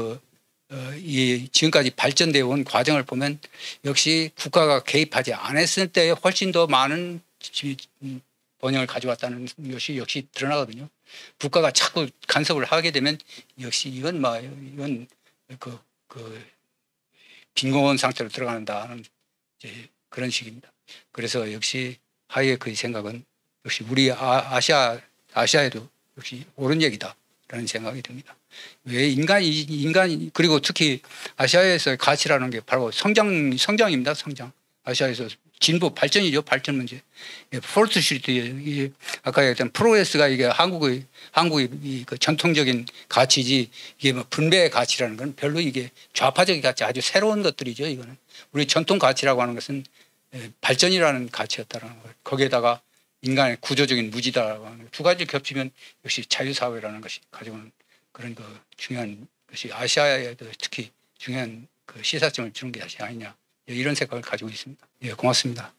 이 지금까지 발전되어 온 과정을 보면 역시 국가가 개입하지 않았을 때 훨씬 더 많은 번영을 가져왔다는 것이 역시 드러나거든요. 국가가 자꾸 간섭을 하게 되면 역시 이건 빈곤 상태로 들어간다는 그런 식입니다. 그래서 역시 하이에크의 생각은 역시 우리 아시아에도 역시 옳은 얘기다라는 생각이 듭니다. 왜 인간이 그리고 특히 아시아에서의 가치라는 게 바로 성장입니다. 성장. 아시아에서 진보 발전이죠. 발전 문제. 포르트 시리트 아까 얘기했던 프로그레스가 이게 한국의 전통적인 가치지 이게 분배의 가치라는 건 별로 이게 좌파적인 가치 아주 새로운 것들이죠. 이거는 우리 전통 가치라고 하는 것은 발전이라는 가치였다라는 거예요. 거기에다가 인간의 구조적인 무지다라고 하는 두 가지 겹치면 역시 자유사회라는 것이 가져오는 그런 중요한 것이 아시아에도 특히 중요한 시사점을 주는 게 아니냐 이런 생각을 가지고 있습니다. 예, 고맙습니다.